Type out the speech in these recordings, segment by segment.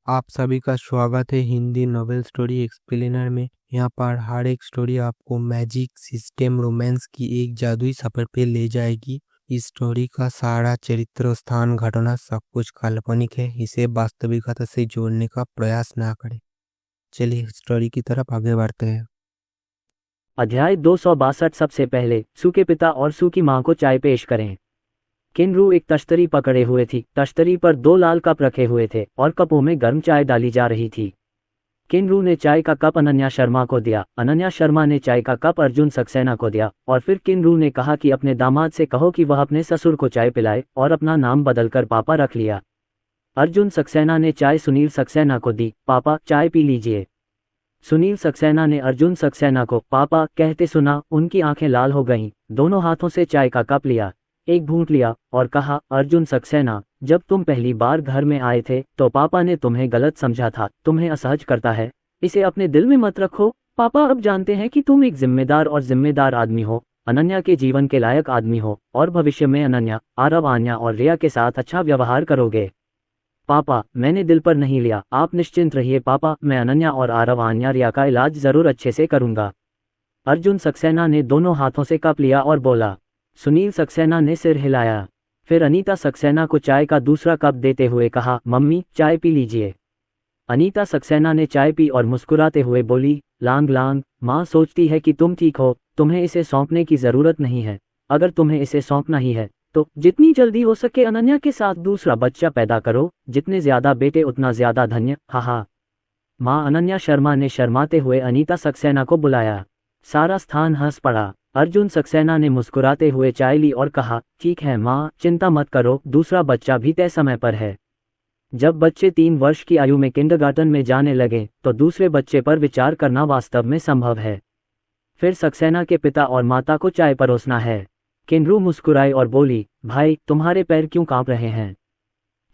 आप सभी का स्वागत है हिंदी नॉवेल स्टोरी एक्सप्लेनर में। यहाँ पर हर एक स्टोरी आपको मैजिक, सिस्टम, रोमांस की एक जादुई सफर पे ले जाएगी। इस स्टोरी का सारा चरित्र, स्थान, घटना सब कुछ काल्पनिक है। इसे वास्तविकता से जोड़ने का प्रयास ना करें। चलिए स्टोरी की तरफ आगे बढ़ते हैं। अध्याय 262। सबसे पहले सू के पिता और सू की मां को चाय पेश करें। किनरू एक तश्तरी पकड़े हुए थी। तश्तरी पर 2 लाल कप रखे हुए थे और कपों में गर्म चाय डाली जा रही थी। किनरू ने चाय का कप अनन्या शर्मा को दिया। अनन्या शर्मा ने चाय का कप अर्जुन सक्सेना को दिया और फिर किनरू ने कहा कि अपने दामाद से कहो कि वह अपने ससुर को चाय पिलाए और अपना नाम बदलकर पापा रख लिया। अर्जुन सक्सेना ने चाय सुनील सक्सेना को दी। पापा, चाय पी लीजिए। सुनील सक्सेना ने अर्जुन सक्सेना को पापा कहते सुना। उनकी आंखें लाल हो गईं। दोनों हाथों से चाय का कप लिया, एक घूंट लिया और कहा, अर्जुन सक्सेना, जब तुम पहली बार घर में आए थे तो पापा ने तुम्हें गलत समझा था। तुम्हें असहज करता है, इसे अपने दिल में मत रखो। पापा अब जानते हैं कि तुम एक जिम्मेदार आदमी हो, अनन्या के जीवन के लायक आदमी हो और भविष्य में अनन्या, आरव, आन्या और रिया के साथ अच्छा व्यवहार करोगे। पापा, मैंने दिल पर नहीं लिया, आप निश्चिंत रहिए पापा। मैं अनन्या और आरव, आन्या, रिया का इलाज जरूर अच्छे से करूंगा। अर्जुन सक्सेना ने दोनों हाथों से कप लिया और बोला। सुनील सक्सेना ने सिर हिलाया। फिर अनीता सक्सेना को चाय का दूसरा कप देते हुए कहा, मम्मी, चाय पी लीजिए। अनीता सक्सेना ने चाय पी और मुस्कुराते हुए बोली, लांग लांग, माँ सोचती है कि तुम ठीक हो, तुम्हें इसे सौंपने की जरूरत नहीं है। अगर तुम्हें इसे सौंपना ही है तो जितनी जल्दी हो सके अनन्या के साथ दूसरा बच्चा पैदा करो। जितने ज्यादा बेटे उतना ज्यादा धन्य। हा। माँ अनन्या शर्मा ने शर्माते हुए अनीता सक्सेना को बुलाया। सारा स्थान हंस पड़ा। अर्जुन सक्सेना ने मुस्कुराते हुए चाय ली और कहा, ठीक है माँ, चिंता मत करो, दूसरा बच्चा भी तय समय पर है। जब बच्चे 3 वर्ष की आयु में किंडरगार्टन में जाने लगे तो दूसरे बच्चे पर विचार करना वास्तव में संभव है। फिर सक्सेना के पिता और माता को चाय परोसना है। किनरू मुस्कुराई और बोली, भाई, तुम्हारे पैर क्यों कांप रहे हैं?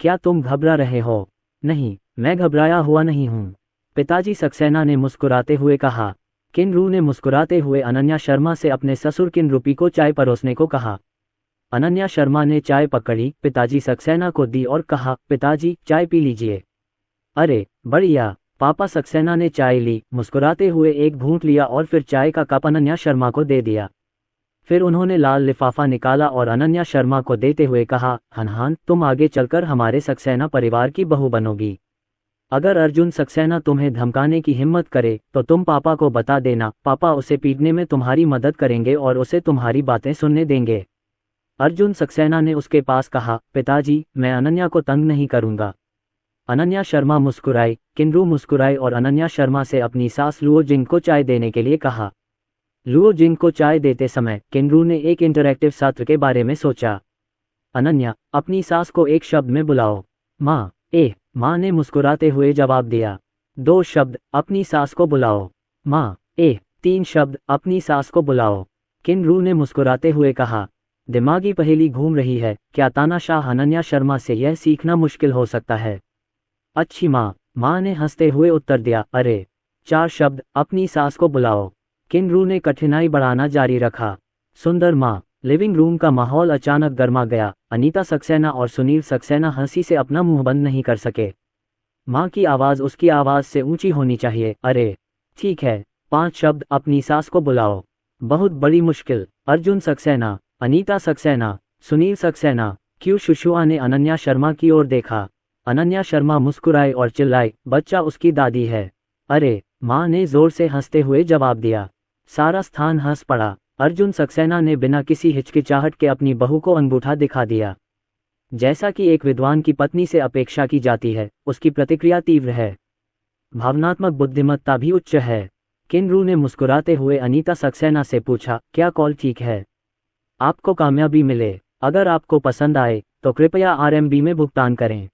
क्या तुम घबरा रहे हो? नहीं, मैं घबराया हुआ नहीं हूँ, पिताजी, सक्सेना ने मुस्कुराते हुए कहा। किनरू ने मुस्कुराते हुए अनन्या शर्मा से अपने ससुर किनरूपी को चाय परोसने को कहा। अनन्या शर्मा ने चाय पकड़ी, पिताजी सक्सेना को दी और कहा, पिताजी, चाय पी लीजिए। अरे बढ़िया पापा। सक्सेना ने चाय ली, मुस्कुराते हुए एक घूंट लिया और फिर चाय का कप अनन्या शर्मा को दे दिया। फिर उन्होंने लाल लिफाफा निकाला और अनन्या शर्मा को देते हुए कहा, हनहान, तुम आगे चलकर हमारे सक्सेना परिवार की बहू बनोगी। अगर अर्जुन सक्सेना तुम्हें धमकाने की हिम्मत करे तो तुम पापा को बता देना। पापा उसे पीटने में तुम्हारी मदद करेंगे और उसे तुम्हारी बातें सुनने देंगे। अर्जुन सक्सेना ने उसके पास कहा, पिताजी, मैं अनन्या को तंग नहीं करूंगा। अनन्या शर्मा मुस्कुराई। किनरू मुस्कुराई और अनन्या शर्मा से अपनी सास लुओ जिंग को चाय देने के लिए कहा। लुओ जिंग को चाय देते समय किनरू ने एक इंटरैक्टिव सत्र के बारे में सोचा। अनन्या, अपनी सास को एक शब्द में बुलाओ। माँ। माँ ने मुस्कुराते हुए जवाब दिया। 2 शब्द, अपनी सास को बुलाओ। माँ। 3 शब्द, अपनी सास को बुलाओ। किनरू ने मुस्कुराते हुए कहा। दिमागी पहेली घूम रही है, क्या तानाशाह अनन्या शर्मा से यह सीखना मुश्किल हो सकता है? अच्छी माँ, माँ ने हंसते हुए उत्तर दिया। अरे 4 शब्द, अपनी सास को बुलाओ। किनरू ने कठिनाई बढ़ाना जारी रखा। सुंदर माँ। लिविंग रूम का माहौल अचानक गर्मा गया। अनीता सक्सेना और सुनील सक्सेना हंसी से अपना मुंह बंद नहीं कर सके। माँ की आवाज़ उसकी आवाज़ से ऊंची होनी चाहिए। अरे ठीक है, 5 शब्द, अपनी सास को बुलाओ। बहुत बड़ी मुश्किल। अर्जुन सक्सेना, अनीता सक्सेना, सुनील सक्सेना। क्यू शुशुआ ने अनन्या शर्मा की ओर देखा। अनन्या शर्मा मुस्कुराई और चिल्लाई, बच्चा उसकी दादी है। अरे, माँ ने जोर से हंसते हुए जवाब दिया। सारा स्थान हंस पड़ा। अर्जुन सक्सेना ने बिना किसी हिचकिचाहट के अपनी बहू को अंगूठा दिखा दिया। जैसा कि एक विद्वान की पत्नी से अपेक्षा की जाती है, उसकी प्रतिक्रिया तीव्र है। भावनात्मक बुद्धिमत्ता भी उच्च है। किनरू ने मुस्कुराते हुए अनीता सक्सेना से पूछा, क्या कॉल ठीक है? आपको कामयाबी मिले। अगर आपको पसंद आए तो कृपया RMB में भुगतान करें।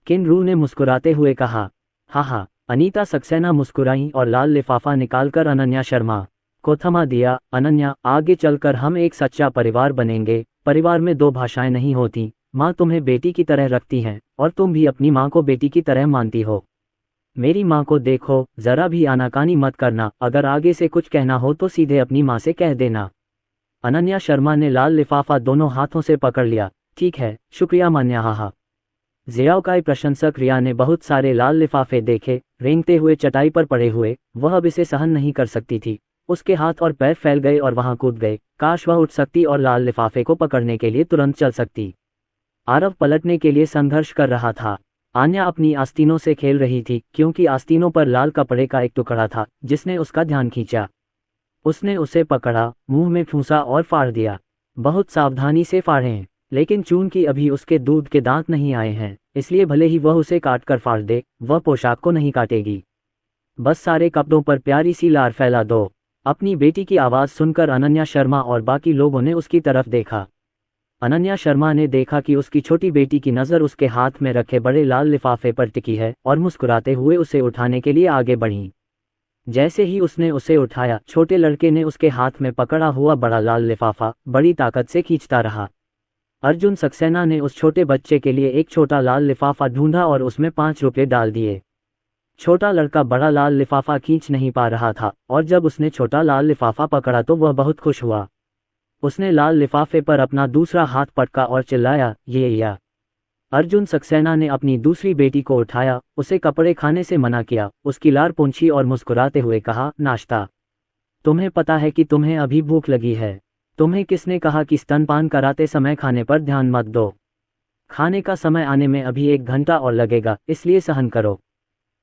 किनरू ने मुस्कुराते हुए कहा। हाँ। अनीता सक्सेना मुस्कुराई और लाल लिफाफा निकालकर अनन्या शर्मा को थमा दिया। अनन्या, आगे चलकर हम एक सच्चा परिवार बनेंगे। परिवार में 2 भाषाएं नहीं होती। माँ तुम्हें बेटी की तरह रखती हैं और तुम भी अपनी माँ को बेटी की तरह मानती हो। मेरी माँ को देखो, जरा भी आनाकानी मत करना। अगर आगे से कुछ कहना हो तो सीधे अपनी माँ से कह देना। अनन्या शर्मा ने लाल लिफाफा दोनों हाथों से पकड़ लिया। ठीक है, शुक्रिया मान्या। हा। जियाओकाई प्रशंसक रिया ने बहुत सारे लाल लिफाफे देखे, रेंगते हुए चटाई पर पड़े हुए। वह अब इसे सहन नहीं कर सकती थी। उसके हाथ और पैर फैल गए और वहां कूद गए। काश वह उठ सकती और लाल लिफाफे को पकड़ने के लिए तुरंत चल सकती। आरव पलटने के लिए संघर्ष कर रहा था। आन्या अपनी आस्तीनों से खेल रही थी, क्योंकि आस्तीनों पर लाल कपड़े का एक टुकड़ा था जिसने उसका ध्यान खींचा। उसने उसे पकड़ा, मुंह में ठूंसा और फाड़ दिया। बहुत सावधानी से फाड़ें, लेकिन चूंकि अभी उसके दूध के दांत नहीं आए हैं, इसलिए भले ही वह उसे काट कर फाड़ दे, वह पोशाक को नहीं काटेगी। बस सारे कपड़ों पर प्यारी सी लार फैला दो। अपनी बेटी की आवाज़ सुनकर अनन्या शर्मा और बाकी लोगों ने उसकी तरफ देखा। अनन्या शर्मा ने देखा कि उसकी छोटी बेटी की नज़र उसके हाथ में रखे बड़े लाल लिफाफे पर टिकी है और मुस्कुराते हुए उसे उठाने के लिए आगे बढ़ी। जैसे ही उसने उसे उठाया, छोटे लड़के ने उसके हाथ में पकड़ा हुआ बड़ा लाल लिफाफा बड़ी ताकत से खींचता रहा। अर्जुन सक्सेना ने उस छोटे बच्चे के लिए एक छोटा लाल लिफाफा ढूंढा और उसमें 5 रुपये डाल दिए। छोटा लड़का बड़ा लाल लिफाफा खींच नहीं पा रहा था, और जब उसने छोटा लाल लिफाफा पकड़ा तो वह बहुत खुश हुआ। उसने लाल लिफाफे पर अपना दूसरा हाथ पटका और चिल्लाया, ये या। अर्जुन सक्सेना ने अपनी दूसरी बेटी को उठाया, उसे कपड़े खाने से मना किया, उसकी लार पोंछी और मुस्कुराते हुए कहा, नाश्ता। तुम्हें पता है कि तुम्हें अभी भूख लगी है। तुम्हें किसने कहा कि स्तनपान कराते समय खाने पर ध्यान मत दो। खाने का समय आने में अभी 1 घंटा और लगेगा, इसलिए सहन करो।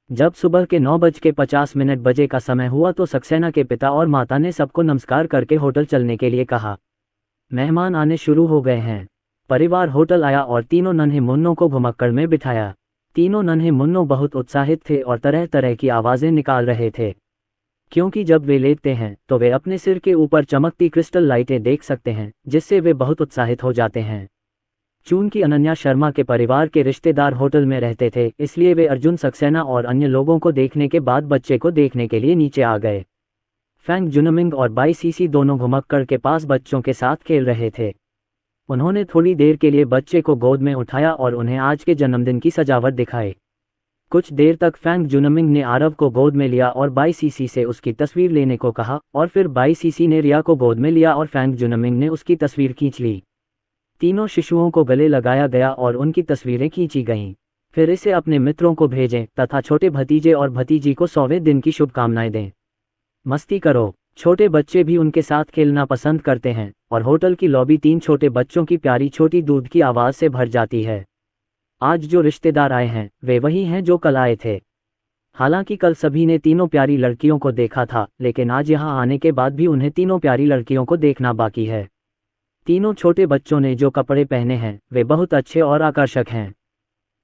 जब सुबह के 9:50 बजे का समय हुआ तो सक्सेना के पिता और माता ने सबको नमस्कार करके होटल चलने के लिए कहा। मेहमान आने शुरू हो गए हैं। परिवार होटल आया और तीनों नन्हे मुन्नों को घुमक्कड़ में बिठाया। तीनों नन्हे मुन्नों बहुत उत्साहित थे और तरह तरह की आवाज़ें निकाल रहे थे, क्योंकि जब वे लेटते हैं तो वे अपने सिर के ऊपर चमकती क्रिस्टल लाइटें देख सकते हैं, जिससे वे बहुत उत्साहित हो जाते हैं। चूंकि अनन्या शर्मा के परिवार के रिश्तेदार होटल में रहते थे, इसलिए वे अर्जुन सक्सेना और अन्य लोगों को देखने के बाद बच्चे को देखने के लिए नीचे आ गए। फैंग जुनमिंग और बाई सीसी दोनों घुमक्कड़ के पास बच्चों के साथ खेल रहे थे। उन्होंने थोड़ी देर के लिए बच्चे को गोद में उठाया और उन्हें आज के जन्मदिन की सजावट दिखाई। कुछ देर तक फैंग जुनमिंग ने आरव को गोद में लिया और बाई सीसी से उसकी तस्वीर लेने को कहा, और फिर बाई सीसी ने रिया को गोद में लिया और फैंग जुनमिंग ने उसकी तस्वीर खींच ली। तीनों शिशुओं को गले लगाया गया और उनकी तस्वीरें खींची गईं। फिर इसे अपने मित्रों को भेजें तथा छोटे भतीजे और भतीजी को 100वें दिन की शुभकामनाएं दें। मस्ती करो। छोटे बच्चे भी उनके साथ खेलना पसंद करते हैं और होटल की लॉबी 3 छोटे बच्चों की प्यारी छोटी दूध की आवाज़ से भर जाती है। आज जो रिश्तेदार आए हैं वे वही हैं जो कल आए थे। हालांकि कल सभी ने तीनों प्यारी लड़कियों को देखा था, लेकिन आज यहां आने के बाद भी उन्हें तीनों प्यारी लड़कियों को देखना बाकी है। तीनों छोटे बच्चों ने जो कपड़े पहने हैं वे बहुत अच्छे और आकर्षक हैं।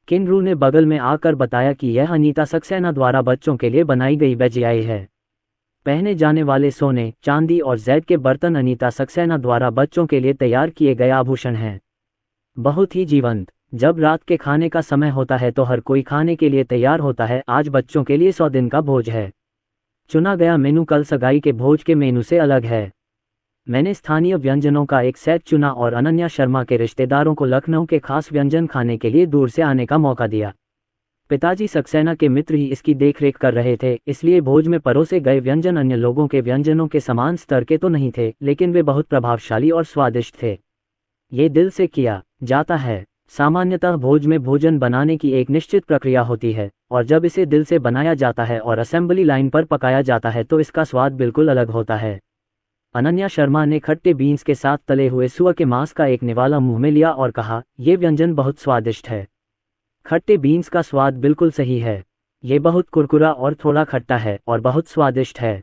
किनरू ने बगल में आकर बताया कि यह अनीता सक्सेना द्वारा बच्चों के लिए बनाई गई बेजियाई है। पहने जाने वाले सोने, चांदी और जैद के बर्तन अनीता सक्सेना द्वारा बच्चों के लिए तैयार किए गए आभूषण हैं। बहुत ही जीवंत। जब रात के खाने का समय होता है तो हर कोई खाने के लिए तैयार होता है। आज बच्चों के लिए 100 दिन का भोज है। चुना गया मेनू कल सगाई के भोज के मेनू से अलग है। मैंने स्थानीय व्यंजनों का एक सेट चुना और अनन्या शर्मा के रिश्तेदारों को लखनऊ के खास व्यंजन खाने के लिए दूर से आने का मौका दिया। पिताजी सक्सेना के मित्र ही इसकी देखरेख कर रहे थे, इसलिए भोज में परोसे गए व्यंजन अन्य लोगों के व्यंजनों के समान स्तर के तो नहीं थे, लेकिन वे बहुत प्रभावशाली और स्वादिष्ट थे। ये दिल से किया जाता है। सामान्यतः भोज में भोजन बनाने की एक निश्चित प्रक्रिया होती है, और जब इसे दिल से बनाया जाता है और असेंबली लाइन पर पकाया जाता है तो इसका स्वाद बिल्कुल अलग होता है। अनन्या शर्मा ने खट्टे बीन्स के साथ तले हुए सुअर के मांस का एक निवाला मुंह में लिया और कहा, यह व्यंजन बहुत स्वादिष्ट है। खट्टे बीन्स का स्वाद बिल्कुल सही है। ये बहुत कुरकुरा और थोड़ा खट्टा है और बहुत स्वादिष्ट है।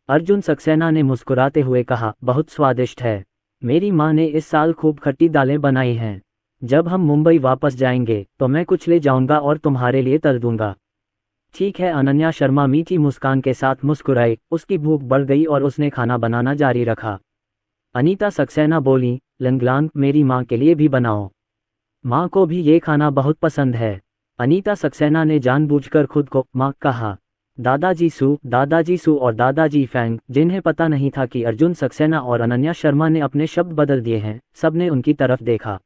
अर्जुन सक्सेना ने मुस्कुराते हुए कहा, बहुत स्वादिष्ट है। मेरी माँ ने इस साल खूब खट्टी दालें बनाई हैं। जब हम मुंबई वापस जाएंगे तो मैं कुछ ले जाऊंगा और तुम्हारे लिए तल दूंगा। ठीक है। अनन्या शर्मा मीठी मुस्कान के साथ मुस्कुराई। उसकी भूख बढ़ गई और उसने खाना बनाना जारी रखा। अनीता सक्सेना बोली, लंगलांग, मेरी माँ के लिए भी बनाओ। माँ को भी ये खाना बहुत पसंद है। अनीता सक्सेना ने जानबूझकर खुद को माँ कहा। दादाजी सू और दादाजी फैंग, जिन्हें पता नहीं था कि अर्जुन सक्सेना और अनन्या शर्मा ने अपने शब्द बदल दिए हैं, सबने उनकी तरफ देखा।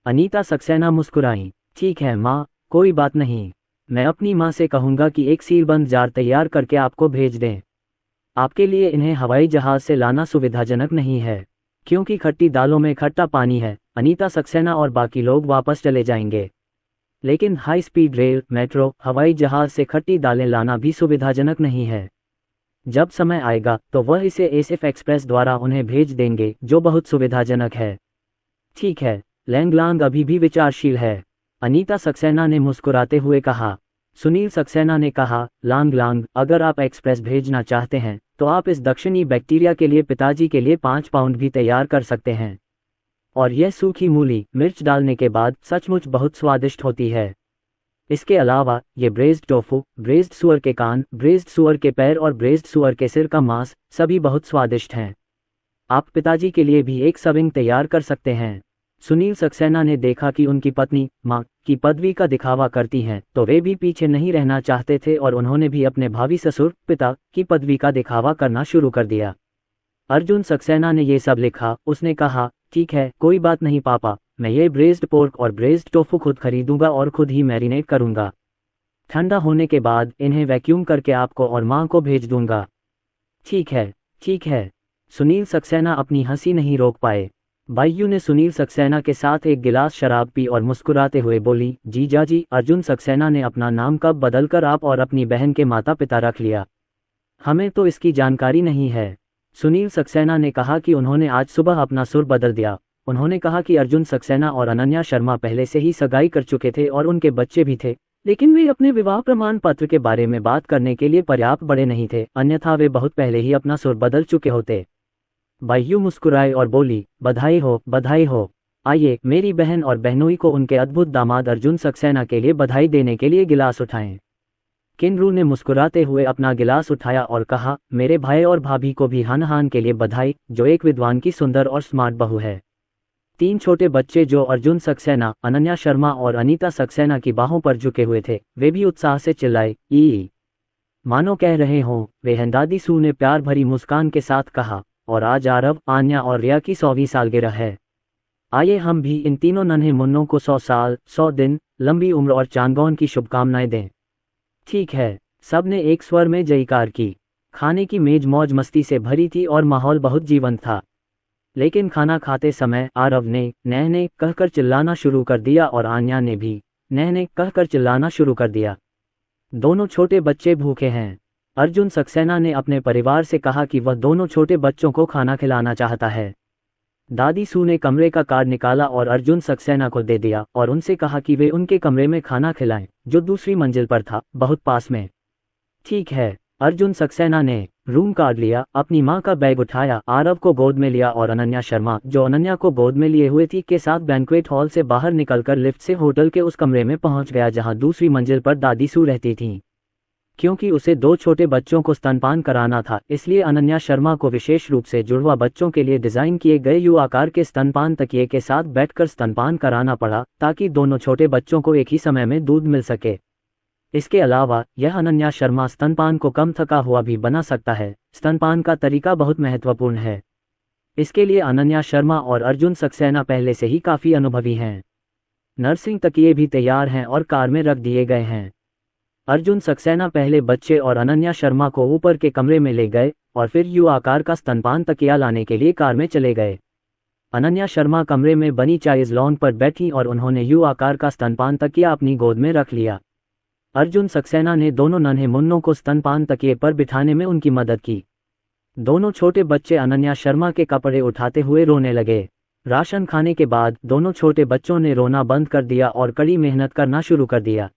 अनीता सक्सेना मुस्कुराई। ठीक है माँ, कोई बात नहीं। मैं अपनी माँ से कहूँगा कि एक सीलबंद जार तैयार करके आपको भेज दें। आपके लिए इन्हें हवाई जहाज से लाना सुविधाजनक नहीं है, क्योंकि खट्टी दालों में खट्टा पानी है। अनीता सक्सेना और बाकी लोग वापस चले जाएंगे। लेकिन हाई स्पीड रेल, मेट्रो, हवाई जहाज से खट्टी दालें लाना भी सुविधाजनक नहीं है। जब समय आएगा तो वह इसे एसएफ एक्सप्रेस द्वारा उन्हें भेज देंगे, जो बहुत सुविधाजनक है। ठीक है, लैंगलांग अभी भी विचारशील है, अनीता सक्सेना ने मुस्कुराते हुए कहा। सुनील सक्सेना ने कहा, लांग, अगर आप एक्सप्रेस भेजना चाहते हैं तो आप इस दक्षिणी बैक्टीरिया के लिए पिताजी के लिए 5 पाउंड भी तैयार कर सकते हैं। और यह सूखी मूली मिर्च डालने के बाद सचमुच बहुत स्वादिष्ट होती है। इसके अलावा ये ब्रेज्ड टोफू, ब्रेज्ड सुअर के कान, ब्रेज्ड सुअर के पैर और ब्रेज्ड सुअर के सिर का मांस सभी बहुत स्वादिष्ट हैं। आप पिताजी के लिए भी एक सर्विंग तैयार कर सकते हैं। सुनील सक्सेना ने देखा कि उनकी पत्नी मां की पदवी का दिखावा करती हैं, तो वे भी पीछे नहीं रहना चाहते थे और उन्होंने भी अपने भावी ससुर पिता की पदवी का दिखावा करना शुरू कर दिया। अर्जुन सक्सेना ने ये सब लिखा। उसने कहा, ठीक है, कोई बात नहीं पापा, मैं ये ब्रेज्ड पोर्क और ब्रेज्ड टोफू खुद खरीदूंगा और खुद ही मैरिनेट करूंगा। ठंडा होने के बाद इन्हें वैक्यूम करके आपको और मां को भेज दूंगा। ठीक है, ठीक है। सुनील सक्सेना अपनी हंसी नहीं रोक पाए। बायू ने सुनील सक्सेना के साथ एक गिलास शराब पी और मुस्कुराते हुए बोली, जीजाजी, अर्जुन सक्सेना ने अपना नाम कब बदलकर आप और अपनी बहन के माता पिता रख लिया? हमें तो इसकी जानकारी नहीं है। सुनील सक्सेना ने कहा कि उन्होंने आज सुबह अपना सुर बदल दिया। उन्होंने कहा कि अर्जुन सक्सेना और अनन्या शर्मा पहले से ही सगाई कर चुके थे और उनके बच्चे भी थे, लेकिन वे अपने विवाह प्रमाण पत्र के बारे में बात करने के लिए पर्याप्त बड़े नहीं थे, अन्यथा वे बहुत पहले ही अपना सुर बदल चुके होते। बायू मुस्कुराए और बोली, बधाई हो, बधाई हो। आइए, मेरी बहन और बहनोई को उनके अद्भुत दामाद अर्जुन सक्सेना के लिए बधाई देने के लिए गिलास उठाएं। किनरू ने मुस्कुराते हुए अपना गिलास उठाया और कहा, मेरे भाई और भाभी को भी हान के लिए बधाई, जो एक विद्वान की सुंदर और स्मार्ट बहू है। 3 छोटे बच्चे जो अर्जुन सक्सेना, अनन्या शर्मा और अनीता सक्सेना की बाहों पर झुके हुए थे, वे भी उत्साह से चिल्लाए, ई मानो कह रहे हों, वे हैं। दादी सू ने प्यार भरी मुस्कान के साथ कहा, और आज आरव, आन्या और रिया की 100वीं सालगिरह है। आइए हम भी इन तीनों नन्हे मुन्नों को 100 साल, 100 दिन, लंबी उम्र और चांदगौन की शुभकामनाएं दें। ठीक है, सब ने एक स्वर में जयकार की। खाने की मेज मौज मस्ती से भरी थी और माहौल बहुत जीवंत था। लेकिन खाना खाते समय आरव ने नैने कहकर चिल्लाना शुरू कर दिया और आन्या ने भी नैने कहकर चिल्लाना शुरू कर दिया। दोनों छोटे बच्चे भूखे हैं। अर्जुन सक्सेना ने अपने परिवार से कहा कि वह दोनों छोटे बच्चों को खाना खिलाना चाहता है। दादी सू ने कमरे का कार्ड निकाला और अर्जुन सक्सेना को दे दिया और उनसे कहा कि वे उनके कमरे में खाना खिलाएं, जो दूसरी मंजिल पर था, बहुत पास में। ठीक है, अर्जुन सक्सेना ने रूम कार्ड लिया, अपनी मां का बैग उठाया, आरव को गोद में लिया और अनन्या शर्मा, जो अनन्या को गोद में लिए हुए थी, के साथ बैंक्वेट हॉल से बाहर निकलकर लिफ्ट से होटल के उस कमरे में पहुंच गया जहां दूसरी मंजिल पर दादी सू रहती थीं। क्योंकि उसे 2 छोटे बच्चों को स्तनपान कराना था, इसलिए अनन्या शर्मा को विशेष रूप से जुड़वा बच्चों के लिए डिजाइन किए गए यू आकार के स्तनपान तकिए के साथ बैठकर स्तनपान कराना पड़ा, ताकि दोनों छोटे बच्चों को एक ही समय में दूध मिल सके। इसके अलावा यह अनन्या शर्मा स्तनपान को कम थका हुआ भी बना सकता है। स्तनपान का तरीका बहुत महत्वपूर्ण है। इसके लिए अनन्या शर्मा और अर्जुन सक्सेना पहले से ही काफ़ी अनुभवी हैं। नर्सिंग तकिए भी तैयार हैं और कार में रख दिए गए हैं। अर्जुन सक्सेना पहले बच्चे और अनन्या शर्मा को ऊपर के कमरे में ले गए और फिर यू आकार का स्तनपान तकिया लाने के लिए कार में चले गए। अनन्या शर्मा कमरे में बनी चाइल्ड लॉन पर बैठी और उन्होंने यू आकार का स्तनपान तकिया अपनी गोद में रख लिया। अर्जुन सक्सेना ने दोनों नन्हे मुन्नों को स्तनपान तकिए पर बिठाने में उनकी मदद की। दोनों छोटे बच्चे अनन्या शर्मा के कपड़े उठाते हुए रोने लगे। राशन खाने के बाद दोनों छोटे बच्चों ने रोना बंद कर दिया और कड़ी मेहनत करना शुरू कर दिया।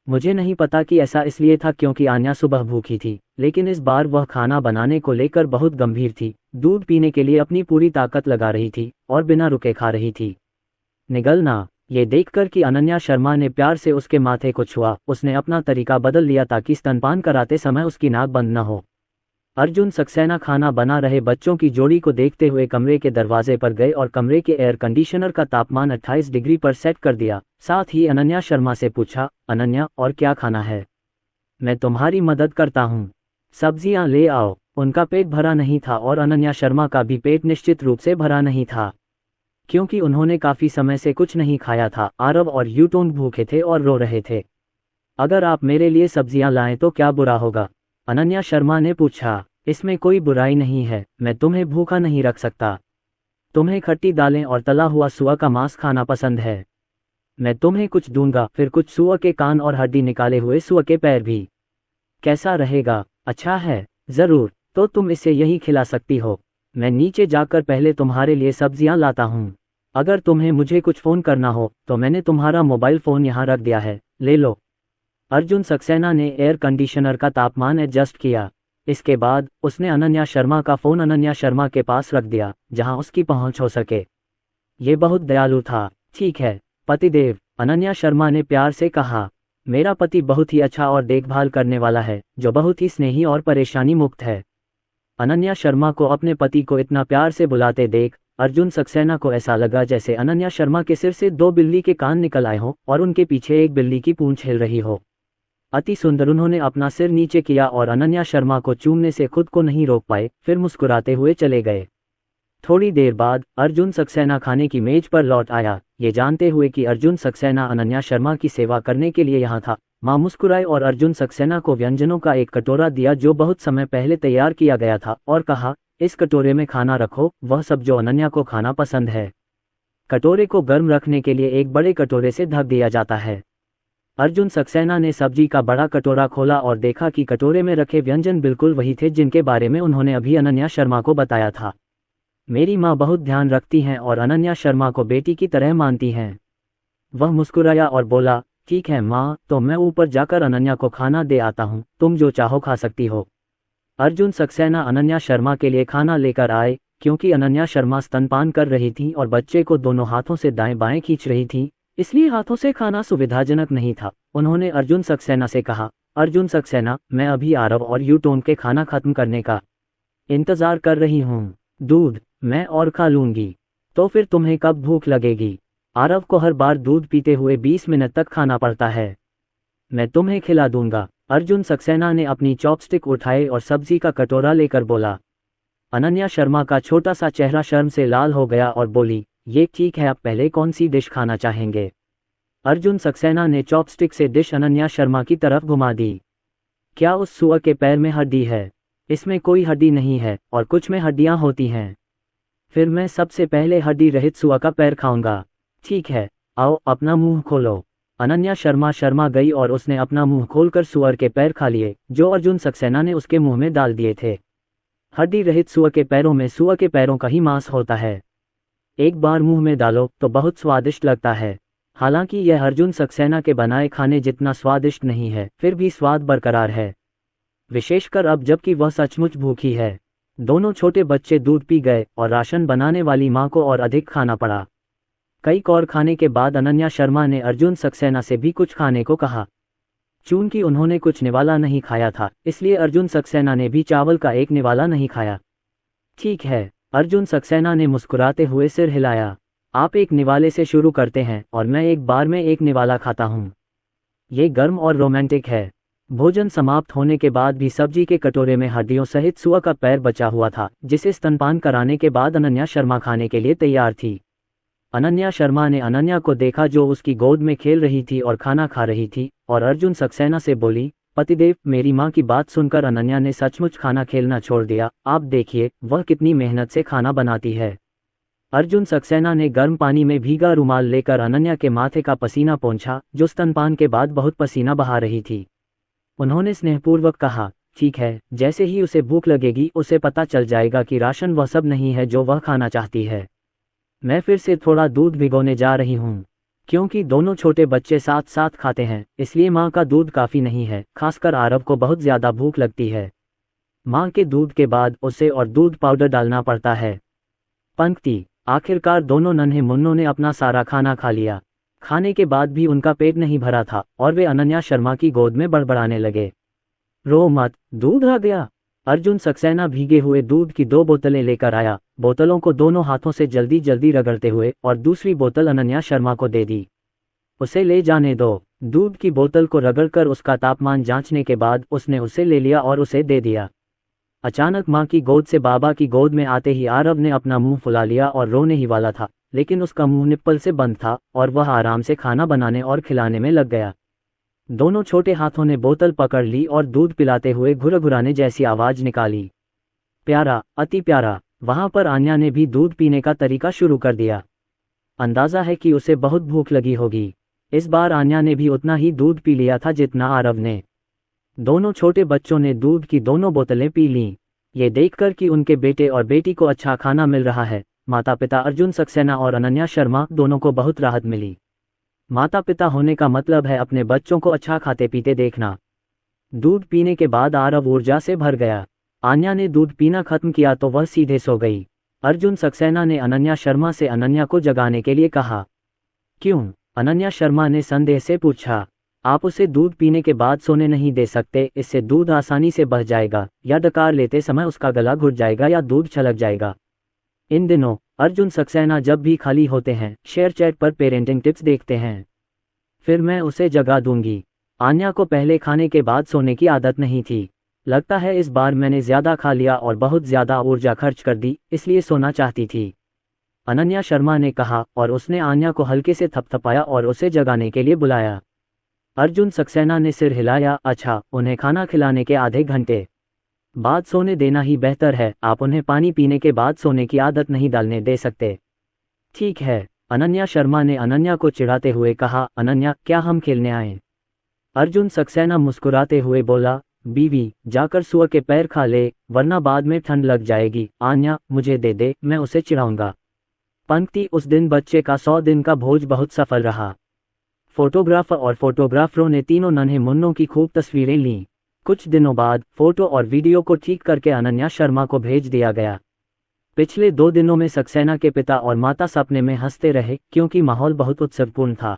मुझे नहीं पता कि ऐसा इसलिए था क्योंकि आन्या सुबह भूखी थी, लेकिन इस बार वह खाना बनाने को लेकर बहुत गंभीर थी। दूध पीने के लिए अपनी पूरी ताकत लगा रही थी और बिना रुके खा रही थी। निगलना, ये देखकर कि अनन्या शर्मा ने प्यार से उसके माथे को छुआ, उसने अपना तरीका बदल लिया ताकि स्तनपान कराते समय उसकी नाक बंद न हो। अर्जुन सक्सेना खाना बना रहे बच्चों की जोड़ी को देखते हुए कमरे के दरवाजे पर गए और कमरे के एयर कंडीशनर का तापमान 28 डिग्री पर सेट कर दिया। साथ ही अनन्या शर्मा से पूछा, अनन्या, और क्या खाना है? मैं तुम्हारी मदद करता हूँ। सब्जियाँ ले आओ। उनका पेट भरा नहीं था और अनन्या शर्मा का भी पेट निश्चित रूप से भरा नहीं था, क्योंकि उन्होंने काफी समय से कुछ नहीं खाया था। आरव और यूटोन भूखे थे और रो रहे थे। अगर आप मेरे लिए सब्जियां लाएं तो क्या बुरा होगा? अनन्या शर्मा ने पूछा। इसमें कोई बुराई नहीं है, मैं तुम्हें भूखा नहीं रख सकता। तुम्हें खट्टी दालें और तला हुआ सुअर का मांस खाना पसंद है। मैं तुम्हें कुछ दूंगा, फिर कुछ सूअर के कान और हड्डी निकाले हुए सूअर के पैर भी। कैसा रहेगा? अच्छा है, जरूर, तो तुम इसे यही खिला सकती हो। मैं नीचे जाकर पहले तुम्हारे लिए सब्जियां लाता हूँ। अगर तुम्हें मुझे कुछ फ़ोन करना हो तो मैंने तुम्हारा मोबाइल फ़ोन यहाँ रख दिया है, ले लो। अर्जुन सक्सेना ने एयर कंडीशनर का तापमान एडजस्ट किया। इसके बाद उसने अनन्या शर्मा का फ़ोन अनन्या शर्मा के पास रख दिया, जहां उसकी पहुंच हो सके। ये बहुत दयालु था। ठीक है पतिदेव, अनन्या शर्मा ने प्यार से कहा। मेरा पति बहुत ही अच्छा और देखभाल करने वाला है, जो बहुत ही स्नेही और परेशानी मुक्त है। अनन्या शर्मा को अपने पति को इतना प्यार से बुलाते देख अर्जुन सक्सेना को ऐसा लगा जैसे अनन्या शर्मा के सिर से 2 बिल्ली के कान निकल आए हों और उनके पीछे एक बिल्ली की पूंछ हिल रही हो। अति सुंदर। उन्होंने अपना सिर नीचे किया और अनन्या शर्मा को चूमने से खुद को नहीं रोक पाए, फिर मुस्कुराते हुए चले गए। थोड़ी देर बाद अर्जुन सक्सेना खाने की मेज पर लौट आया, ये जानते हुए कि अर्जुन सक्सेना अनन्या शर्मा की सेवा करने के लिए यहाँ था। माँ मुस्कुराई और अर्जुन सक्सेना को व्यंजनों का एक कटोरा दिया जो बहुत समय पहले तैयार किया गया था, और कहा, इस कटोरे में खाना रखो, वह सब जो अनन्या को खाना पसंद है। कटोरे को गर्म रखने के लिए एक बड़े कटोरे से ढक दिया जाता है। अर्जुन सक्सेना ने सब्जी का बड़ा कटोरा खोला और देखा कि कटोरे में रखे व्यंजन बिल्कुल वही थे जिनके बारे में उन्होंने अभी अनन्या शर्मा को बताया था। मेरी माँ बहुत ध्यान रखती हैं और अनन्या शर्मा को बेटी की तरह मानती हैं। वह मुस्कुराया और बोला, ठीक है माँ, तो मैं ऊपर जाकर अनन्या को खाना दे आता हूँ, तुम जो चाहो खा सकती हो। अर्जुन सक्सेना अनन्या शर्मा के लिए खाना लेकर आए। क्योंकि अनन्या शर्मा स्तनपान कर रही थी और बच्चे को दोनों हाथों से दाएं बाएं खींच रही थी, इसलिए हाथों से खाना सुविधाजनक नहीं था। उन्होंने अर्जुन सक्सेना से कहा, अर्जुन सक्सेना, मैं अभी आरव और यूटोन के खाना खत्म करने का इंतजार कर रही हूँ। दूध मैं और खा लूंगी, तो फिर तुम्हें कब भूख लगेगी? आरव को हर बार दूध पीते हुए 20 मिनट तक खाना पड़ता है। मैं तुम्हें खिला दूंगा। अर्जुन सक्सेना ने अपनी चॉपस्टिक उठाए और सब्जी का कटोरा लेकर बोला। अनन्या शर्मा का छोटा सा चेहरा शर्म से लाल हो गया और बोली, ये ठीक है, आप पहले कौन सी डिश खाना चाहेंगे? अर्जुन सक्सेना ने चॉपस्टिक से डिश अनन्या शर्मा की तरफ घुमा दी। क्या उस सूअर के पैर में हड्डी है? इसमें कोई हड्डी नहीं है और कुछ में हड्डियां होती हैं। फिर मैं सबसे पहले हड्डी रहित सूअर का पैर खाऊंगा। ठीक है, आओ अपना मुंह खोलो। अनन्या शर्मा गई और उसने अपना मुंह खोलकर सूअर के पैर खा लिए, जो अर्जुन सक्सेना ने उसके मुंह में डाल दिए थे। हड्डी रहित सूअर के पैरों में सूअर के पैरों का ही मांस होता है। एक बार मुंह में डालो तो बहुत स्वादिष्ट लगता है। हालांकि यह अर्जुन सक्सेना के बनाए खाने जितना स्वादिष्ट नहीं है, फिर भी स्वाद बरकरार है, विशेषकर अब जबकि वह सचमुच भूखी है। दोनों छोटे बच्चे दूध पी गए और राशन बनाने वाली मां को और अधिक खाना पड़ा। कई कौर खाने के बाद अनन्या शर्मा ने अर्जुन सक्सेना से भी कुछ खाने को कहा। चूंकि उन्होंने कुछ निवाला नहीं खाया था, इसलिए अर्जुन सक्सेना ने भी चावल का एक निवाला नहीं खाया। ठीक है, अर्जुन सक्सेना ने मुस्कुराते हुए सिर हिलाया। आप एक निवाले से शुरू करते हैं और मैं एक बार में एक निवाला खाता हूँ। ये गर्म और रोमांटिक है। भोजन समाप्त होने के बाद भी सब्जी के कटोरे में हड्डियों सहित सूअर का पैर बचा हुआ था, जिसे स्तनपान कराने के बाद अनन्या शर्मा खाने के लिए तैयार थी। अनन्या शर्मा ने अनन्या को देखा जो उसकी गोद में खेल रही थी और खाना खा रही थी, और अर्जुन सक्सेना से बोली, पतिदेव, मेरी माँ की बात सुनकर अनन्या ने सचमुच खाना खेलना छोड़ दिया। आप देखिए वह कितनी मेहनत से खाना बनाती है। अर्जुन सक्सेना ने गर्म पानी में भीगा रुमाल लेकर अनन्या के माथे का पसीना पोंछा, जो स्तनपान के बाद बहुत पसीना बहा रही थी। उन्होंने स्नेहपूर्वक कहा, ठीक है, जैसे ही उसे भूख लगेगी उसे पता चल जाएगा कि राशन वह सब नहीं है जो वह खाना चाहती है। मैं फिर से थोड़ा दूध भिगोने जा रही हूँ। क्योंकि दोनों छोटे बच्चे साथ साथ खाते हैं, इसलिए माँ का दूध काफ़ी नहीं है, खासकर आरव को बहुत ज़्यादा भूख लगती है। माँ के दूध के बाद उसे और दूध पाउडर डालना पड़ता है। पंक्ति। आखिरकार दोनों नन्हे मुन्नों ने अपना सारा खाना खा लिया। खाने के बाद भी उनका पेट नहीं भरा था और वे अनन्या शर्मा की गोद में बड़बड़ाने लगे। रो मत, दूध आ गया। अर्जुन सक्सेना भीगे हुए दूध की 2 बोतलें लेकर आया। बोतलों को दोनों हाथों से जल्दी जल्दी रगड़ते हुए और दूसरी बोतल अनन्या शर्मा को दे दी। उसे ले जाने दो। दूध की बोतल को रगड़कर उसका तापमान जांचने के बाद उसने उसे ले लिया और उसे दे दिया। अचानक माँ की गोद से बाबा की गोद में आते ही आरव ने अपना मुंह फुला लिया और रोने ही वाला था, लेकिन उसका मुंह निप्पल से बंद था और वह आराम से खाना बनाने और खिलाने में लग गया। दोनों छोटे हाथों ने बोतल पकड़ ली और दूध पिलाते हुए घुरघुराने जैसी आवाज निकाली। प्यारा, अति प्यारा। वहां पर आन्या ने भी दूध पीने का तरीका शुरू कर दिया। अंदाजा है कि उसे बहुत भूख लगी होगी। इस बार आन्या ने भी उतना ही दूध पी लिया था जितना आरव ने। दोनों छोटे बच्चों ने दूध की दोनों बोतलें पी लीं। ये देखकर कि उनके बेटे और बेटी को अच्छा खाना मिल रहा है, माता पिता अर्जुन सक्सेना और अनन्या शर्मा दोनों को बहुत राहत मिली। माता पिता होने का मतलब है अपने बच्चों को अच्छा खाते पीते देखना। दूध पीने के बाद आरव ऊर्जा से भर गया। आन्या ने दूध पीना खत्म किया तो वह सीधे सो गई। अर्जुन सक्सेना ने अनन्या शर्मा से अनन्या को जगाने के लिए कहा। क्यों? अनन्या शर्मा ने संदेह से पूछा। आप उसे दूध पीने के बाद सोने नहीं दे सकते, इससे दूध आसानी से बह जाएगा या डकार लेते समय उसका गला घुट जाएगा या दूध छलक जाएगा। इन दिनों अर्जुन सक्सेना जब भी खाली होते हैं शेयर चैट पर पेरेंटिंग टिप्स देखते हैं। फिर मैं उसे जगा दूंगी। आन्या को पहले खाने के बाद सोने की आदत नहीं थी। लगता है इस बार मैंने ज्यादा खा लिया और बहुत ज्यादा ऊर्जा खर्च कर दी, इसलिए सोना चाहती थी, अनन्या शर्मा ने कहा और उसने आन्या को हल्के से थपथपाया और उसे जगाने के लिए बुलाया। अर्जुन सक्सेना ने सिर हिलाया। अच्छा, उन्हें खाना खिलाने के आधे घंटे बाद सोने देना ही बेहतर है। आप उन्हें पानी पीने के बाद सोने की आदत नहीं डालने दे सकते। ठीक है, अनन्या शर्मा ने अनन्या को चिढ़ाते हुए कहा। अनन्या, क्या हम खेलने आए? अर्जुन सक्सेना मुस्कुराते हुए बोला, बीवी, जाकर सुअर के पैर खा ले, वरना बाद में ठंड लग जाएगी। आन्या, मुझे दे दे, मैं उसे चिढ़ाऊंगा। पंक्ति उस दिन बच्चे का 100 दिन का भोज बहुत सफल रहा। फोटोग्राफर और फोटोग्राफरों ने तीनों नन्हे मुन्नों की खूब तस्वीरें लीं। कुछ दिनों बाद फोटो और वीडियो को ठीक करके अनन्या शर्मा को भेज दिया गया। पिछले 2 दिनों में सक्सेना के पिता और माता सपने में हंसते रहे क्योंकि माहौल बहुत उत्सवपूर्ण था।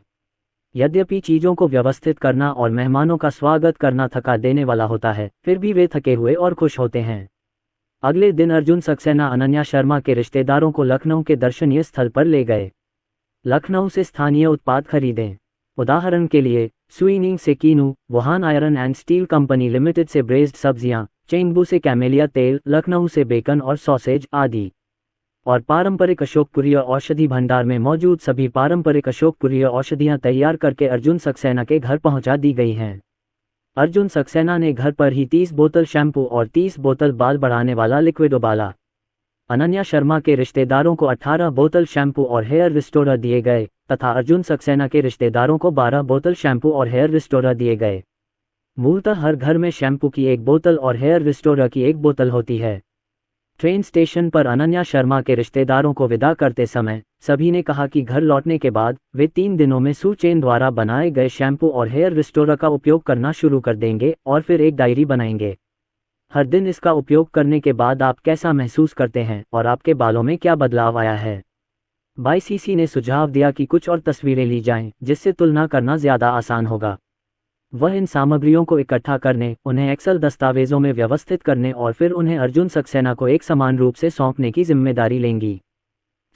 यद्यपि चीज़ों को व्यवस्थित करना और मेहमानों का स्वागत करना थका देने वाला होता है, फिर भी वे थके हुए और खुश होते हैं। अगले दिन अर्जुन सक्सेना अनन्या शर्मा के रिश्तेदारों को लखनऊ के दर्शनीय स्थल पर ले गए। लखनऊ से स्थानीय उत्पाद खरीदें। उदाहरण के लिए स्वीनिंग से kinnow, Wuhan iron and steel company limited से ब्रेज्ड सब्जियां, चेंगबू से कैमेलिया तेल, लखनऊ से बेकन और सॉसेज आदि। और पारंपरिक अशोकपुरीय औषधि भंडार में मौजूद सभी पारंपरिक अशोकपुरीय औषधियां तैयार करके अर्जुन सक्सेना के घर पहुंचा दी गई हैं। अर्जुन सक्सेना ने घर पर ही 30 बोतल शैम्पू और 30 बोतल बाल बढ़ाने वाला लिक्विड उबाला। अनन्या शर्मा के रिश्तेदारों को 18 बोतल शैम्पू और हेयर रिस्टोरर दिए गए तथा अर्जुन सक्सेना के रिश्तेदारों को 12 बोतल शैम्पू और हेयर रिस्टोरर दिए गए। मूलतः हर घर में शैम्पू की 1 बोतल और हेयर रिस्टोरर की 1 बोतल होती है। ट्रेन स्टेशन पर अनन्या शर्मा के रिश्तेदारों को विदा करते समय सभी ने कहा कि घर लौटने के बाद वे 3 दिनों में सू चेन द्वारा बनाए गए शैम्पू और हेयर रिस्टोरर का उपयोग करना शुरू कर देंगे और फिर एक डायरी बनाएंगे। हर दिन इसका उपयोग करने के बाद आप कैसा महसूस करते हैं और आपके बालों में क्या बदलाव आया है। बाईसीसी ने सुझाव दिया कि कुछ और तस्वीरें ली जाएं, जिससे तुलना करना ज़्यादा आसान होगा। वह इन सामग्रियों को इकट्ठा करने, उन्हें एक्सेल दस्तावेजों में व्यवस्थित करने और फिर उन्हें अर्जुन सक्सेना को एक समान रूप से सौंपने की जिम्मेदारी लेंगी।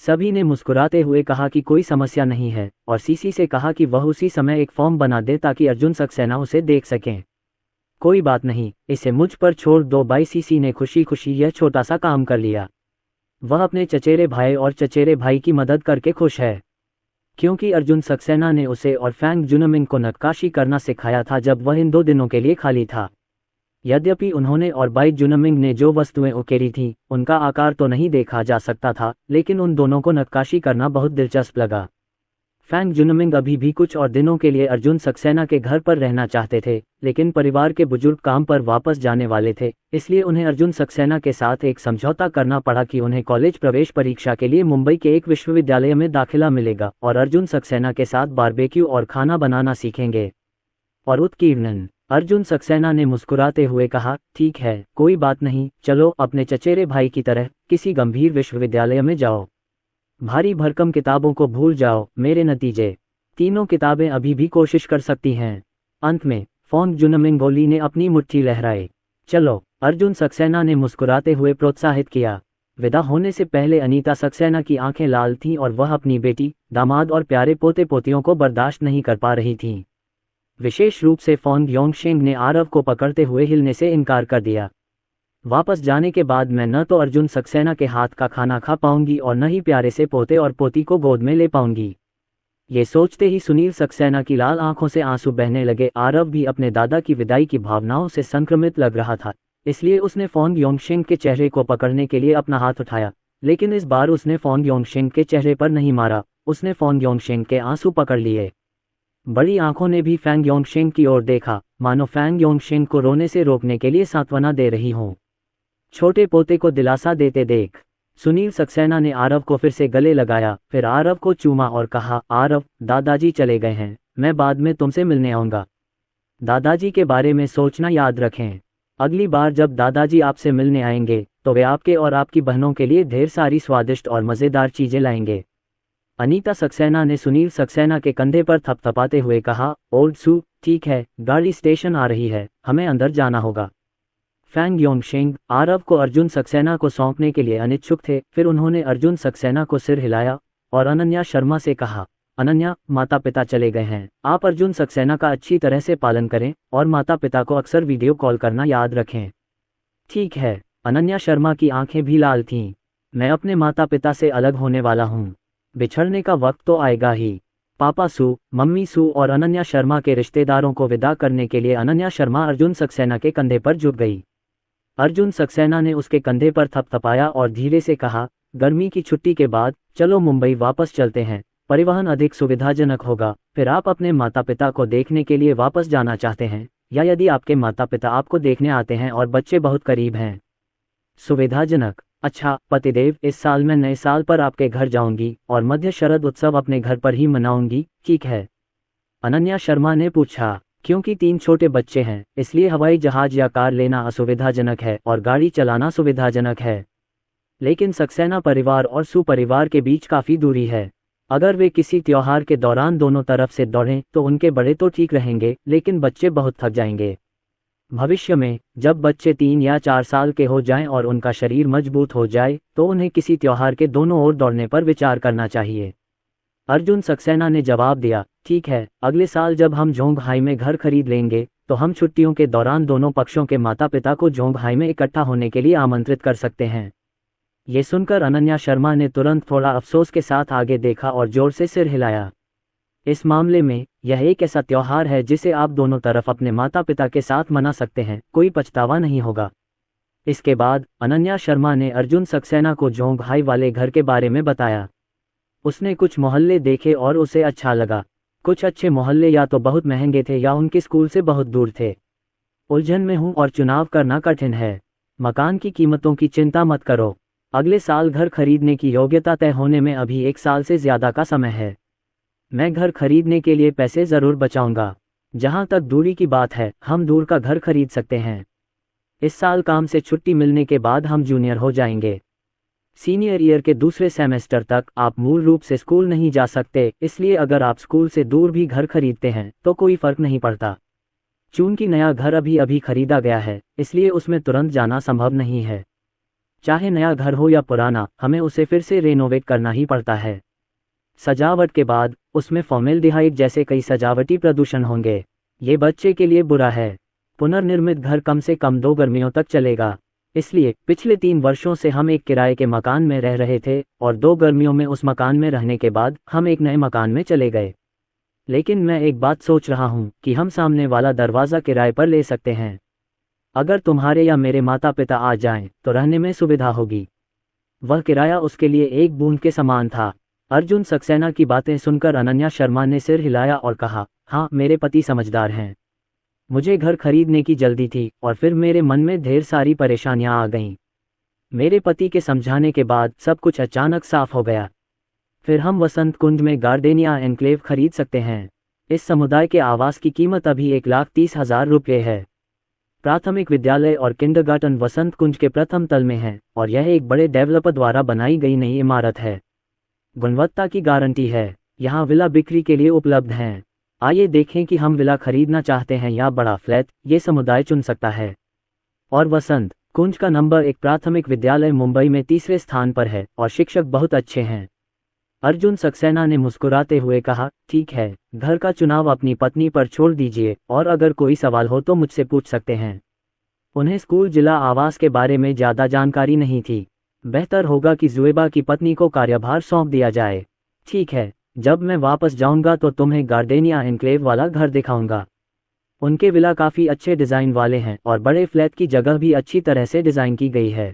सभी ने मुस्कुराते हुए कहा कि कोई समस्या नहीं है और सीसी से कहा कि वह उसी समय एक फॉर्म बना दे ताकि अर्जुन सक्सेना उसे देख सकें। कोई बात नहीं, इसे मुझ पर छोड़ दो। बाईसीसी ने खुशी खुशी यह छोटा सा काम कर लिया। वह अपने चचेरे भाई और चचेरे भाई की मदद करके खुश है, क्योंकि अर्जुन सक्सेना ने उसे और फैंग जुनमिंग को नक्काशी करना सिखाया था जब वह इन 2 दिनों के लिए खाली था। यद्यपि उन्होंने और बाई जुनमिंग ने जो वस्तुएं उकेरी थीं, उनका आकार तो नहीं देखा जा सकता था, लेकिन उन दोनों को नक्काशी करना बहुत दिलचस्प लगा। फैंग जुनमिंग अभी भी कुछ और दिनों के लिए अर्जुन सक्सेना के घर पर रहना चाहते थे, लेकिन परिवार के बुजुर्ग काम पर वापस जाने वाले थे, इसलिए उन्हें अर्जुन सक्सेना के साथ एक समझौता करना पड़ा कि उन्हें कॉलेज प्रवेश परीक्षा के लिए मुंबई के एक विश्वविद्यालय में दाखिला मिलेगा और अर्जुन सक्सेना के साथ बारबेक्यू और खाना बनाना सीखेंगे। और उत्कीर्णन, अर्जुन सक्सेना ने मुस्कुराते हुए कहा, ठीक है, कोई बात नहीं, चलो अपने चचेरे भाई की तरह किसी गंभीर विश्वविद्यालय में जाओ। भारी भरकम किताबों को भूल जाओ। मेरे नतीजे, तीनों किताबें अभी भी कोशिश कर सकती हैं। अंत में फॉन्ग जुनमिंग गोली ने अपनी मुट्ठी लहराई। चलो, अर्जुन सक्सेना ने मुस्कुराते हुए प्रोत्साहित किया। विदा होने से पहले अनीता सक्सेना की आंखें लाल थीं और वह अपनी बेटी, दामाद और प्यारे पोते पोतियों को बर्दाश्त नहीं कर पा रही थीं। विशेष रूप से फॉन्ग योंगशेंग ने आरव को पकड़ते हुए हिलने से इनकार कर दिया। वापस जाने के बाद मैं न तो अर्जुन सक्सेना के हाथ का खाना खा पाऊंगी और न ही प्यारे से पोते और पोती को गोद में ले पाऊंगी। ये सोचते ही सुनील सक्सेना की लाल आंखों से आंसू बहने लगे। आरव भी अपने दादा की विदाई की भावनाओं से संक्रमित लग रहा था, इसलिए उसने फॉन्ग योंगशेंग के चेहरे को पकड़ने के लिए अपना हाथ उठाया, लेकिन इस बार उसने फॉन्ग योंगशेंग के चेहरे पर नहीं मारा, उसने फॉन्ग योंगशेंग के आंसू पकड़ लिए। बड़ी आंखों ने भी फैंग योंगशेंग की ओर देखा, मानो फैंग योंगशेंग को रोने से रोकने के लिए सांत्वना दे रही हों। छोटे पोते को दिलासा देते देख सुनील सक्सेना ने आरव को फिर से गले लगाया, फिर आरव को चूमा और कहा, आरव, दादाजी चले गए हैं, मैं बाद में तुमसे मिलने आऊँगा। दादाजी के बारे में सोचना याद रखें। अगली बार जब दादाजी आपसे मिलने आएंगे तो वे आपके और आपकी बहनों के लिए ढेर सारी स्वादिष्ट और मज़ेदार चीज़ें लाएंगे। अनीता सक्सेना ने सुनील सक्सेना के कंधे पर थपथपाते हुए कहा, ओल्ड सू, ठीक है, गाड़ी स्टेशन आ रही है, हमें अंदर जाना होगा। फैंग योंगशेंग आरव को अर्जुन सक्सेना को सौंपने के लिए अनिच्छुक थे, फिर उन्होंने अर्जुन सक्सेना को सिर हिलाया और अनन्या शर्मा से कहा, अनन्या, माता पिता चले गए हैं, आप अर्जुन सक्सेना का अच्छी तरह से पालन करें और माता पिता को अक्सर वीडियो कॉल करना याद रखें। ठीक है। अनन्या शर्मा की आंखें भी लाल थीं। मैं अपने माता पिता से अलग होने वाला हूँ, बिछड़ने का वक्त तो आएगा ही। पापा सू, मम्मी सू और अनन्या शर्मा के रिश्तेदारों को विदा करने के लिए अनन्या शर्मा अर्जुन सक्सेना के कंधे पर झुक गई। अर्जुन सक्सेना ने उसके कंधे पर थपथपाया और धीरे से कहा, गर्मी की छुट्टी के बाद चलो मुंबई वापस चलते हैं, परिवहन अधिक सुविधाजनक होगा। फिर आप अपने माता पिता को देखने के लिए वापस जाना चाहते हैं, या यदि आपके माता पिता आपको देखने आते हैं और बच्चे बहुत करीब हैं। सुविधाजनक, अच्छा पतिदेव, इस साल मैं नए साल पर आपके घर जाऊंगी और मध्य शरद उत्सव अपने घर पर ही मनाऊंगी, ठीक है? अनन्या शर्मा ने पूछा। क्योंकि 3 छोटे बच्चे हैं, इसलिए हवाई जहाज या कार लेना असुविधाजनक है और गाड़ी चलाना सुविधाजनक है। लेकिन सक्सेना परिवार और सू परिवार के बीच काफ़ी दूरी है। अगर वे किसी त्योहार के दौरान दोनों तरफ से दौड़ें तो उनके बड़े तो ठीक रहेंगे, लेकिन बच्चे बहुत थक जाएंगे। भविष्य में जब बच्चे 3 या 4 साल के हो जाएं और उनका शरीर मजबूत हो जाए तो उन्हें किसी त्योहार के दोनों ओर दौड़ने पर विचार करना चाहिए। अर्जुन सक्सेना ने जवाब दिया, ठीक है, अगले साल जब हम जोंगहाई में घर खरीद लेंगे तो हम छुट्टियों के दौरान दोनों पक्षों के माता पिता को जोंगहाई में इकट्ठा होने के लिए आमंत्रित कर सकते हैं। ये सुनकर अनन्या शर्मा ने तुरंत थोड़ा अफसोस के साथ आगे देखा और जोर से सिर हिलाया। इस मामले में यह एक ऐसा त्योहार है जिसे आप दोनों तरफ अपने माता पिता के साथ मना सकते हैं, कोई पछतावा नहीं होगा। इसके बाद अनन्या शर्मा ने अर्जुन सक्सेना को जोंगहाई वाले घर के बारे में बताया। उसने कुछ मोहल्ले देखे और उसे अच्छा लगा। कुछ अच्छे मोहल्ले या तो बहुत महंगे थे या उनके स्कूल से बहुत दूर थे। उलझन में हूँ और चुनाव करना कठिन है। मकान की कीमतों की चिंता मत करो, अगले साल घर खरीदने की योग्यता तय होने में अभी 1 साल से ज़्यादा का समय है। मैं घर खरीदने के लिए पैसे ज़रूर बचाऊंगा। जहाँ तक दूरी की बात है, हम दूर का घर खरीद सकते हैं। इस साल काम से छुट्टी मिलने के बाद हम जूनियर हो जाएंगे। सीनियर ईयर के दूसरे सेमेस्टर तक आप मूल रूप से स्कूल नहीं जा सकते, इसलिए अगर आप स्कूल से दूर भी घर खरीदते हैं तो कोई फर्क नहीं पड़ता। चूंकि नया घर अभी अभी खरीदा गया है, इसलिए उसमें तुरंत जाना संभव नहीं है। चाहे नया घर हो या पुराना, हमें उसे फिर से रेनोवेट करना ही पड़ता है। सजावट के बाद उसमें फॉर्मेल्डिहाइड जैसे कई सजावटी प्रदूषण होंगे। ये बच्चे के लिए बुरा है। पुनर्निर्मित घर कम से कम 2 गर्मियों तक चलेगा। इसलिए पिछले 3 वर्षों से हम एक किराए के मकान में रह रहे थे और 2 गर्मियों में उस मकान में रहने के बाद हम एक नए मकान में चले गए। लेकिन मैं एक बात सोच रहा हूँ कि हम सामने वाला दरवाज़ा किराए पर ले सकते हैं। अगर तुम्हारे या मेरे माता पिता आ जाएं तो रहने में सुविधा होगी। वह किराया उसके लिए एक बूंद के समान था। अर्जुन सक्सेना की बातें सुनकर अनन्या शर्मा ने सिर हिलाया और कहा, हाँ, मेरे पति समझदार हैं। मुझे घर खरीदने की जल्दी थी और फिर मेरे मन में ढेर सारी परेशानियां आ गईं। मेरे पति के समझाने के बाद सब कुछ अचानक साफ हो गया। फिर हम वसंत कुंज में गार्डेनिया एन्क्लेव खरीद सकते हैं। इस समुदाय के आवास की कीमत अभी 1,30,000 रुपये है। प्राथमिक विद्यालय और किंडरगार्टन वसंत कुंज के प्रथम तल में है और यह एक बड़े डेवलपर द्वारा बनाई गई नई इमारत है। गुणवत्ता की गारंटी है। यहाँ विला बिक्री के लिए उपलब्ध हैं। आइए देखें कि हम विला खरीदना चाहते हैं या बड़ा फ्लैट, ये समुदाय चुन सकता है। और वसंत कुंज का नंबर 1 प्राथमिक विद्यालय मुंबई में 3रे स्थान पर है और शिक्षक बहुत अच्छे हैं। अर्जुन सक्सेना ने मुस्कुराते हुए कहा, ठीक है, घर का चुनाव अपनी पत्नी पर छोड़ दीजिए और अगर कोई सवाल हो तो मुझसे पूछ सकते हैं। उन्हें स्कूल जिला आवास के बारे में ज़्यादा जानकारी नहीं थी। बेहतर होगा कि जुएबा की पत्नी को कार्यभार सौंप दिया जाए। ठीक है, जब मैं वापस जाऊंगा तो तुम्हें गार्डेनिया एन्क्लेव वाला घर दिखाऊंगा। उनके विला काफ़ी अच्छे डिज़ाइन वाले हैं और बड़े फ्लैट की जगह भी अच्छी तरह से डिज़ाइन की गई है।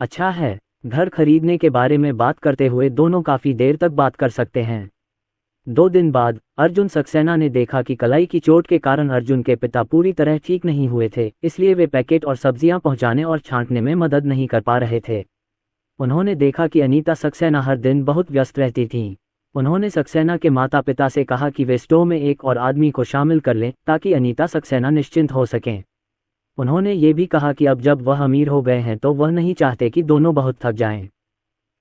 अच्छा है, घर खरीदने के बारे में बात करते हुए दोनों काफ़ी देर तक बात कर सकते हैं। 2 दिन बाद अर्जुन सक्सेना ने देखा कि कलाई की चोट के कारण अर्जुन के पिता पूरी तरह ठीक नहीं हुए थे, इसलिए वे पैकेट और सब्जियां पहुंचाने और छांटने में मदद नहीं कर पा रहे थे। उन्होंने देखा कि अनीता सक्सेना हर दिन बहुत व्यस्त रहती थीं। उन्होंने सक्सेना के माता पिता से कहा कि वे स्टोव में एक और आदमी को शामिल कर लें ताकि अनीता सक्सेना निश्चिंत हो सकें। उन्होंने ये भी कहा कि अब जब वह अमीर हो गए हैं तो वह नहीं चाहते कि दोनों बहुत थक जाएं।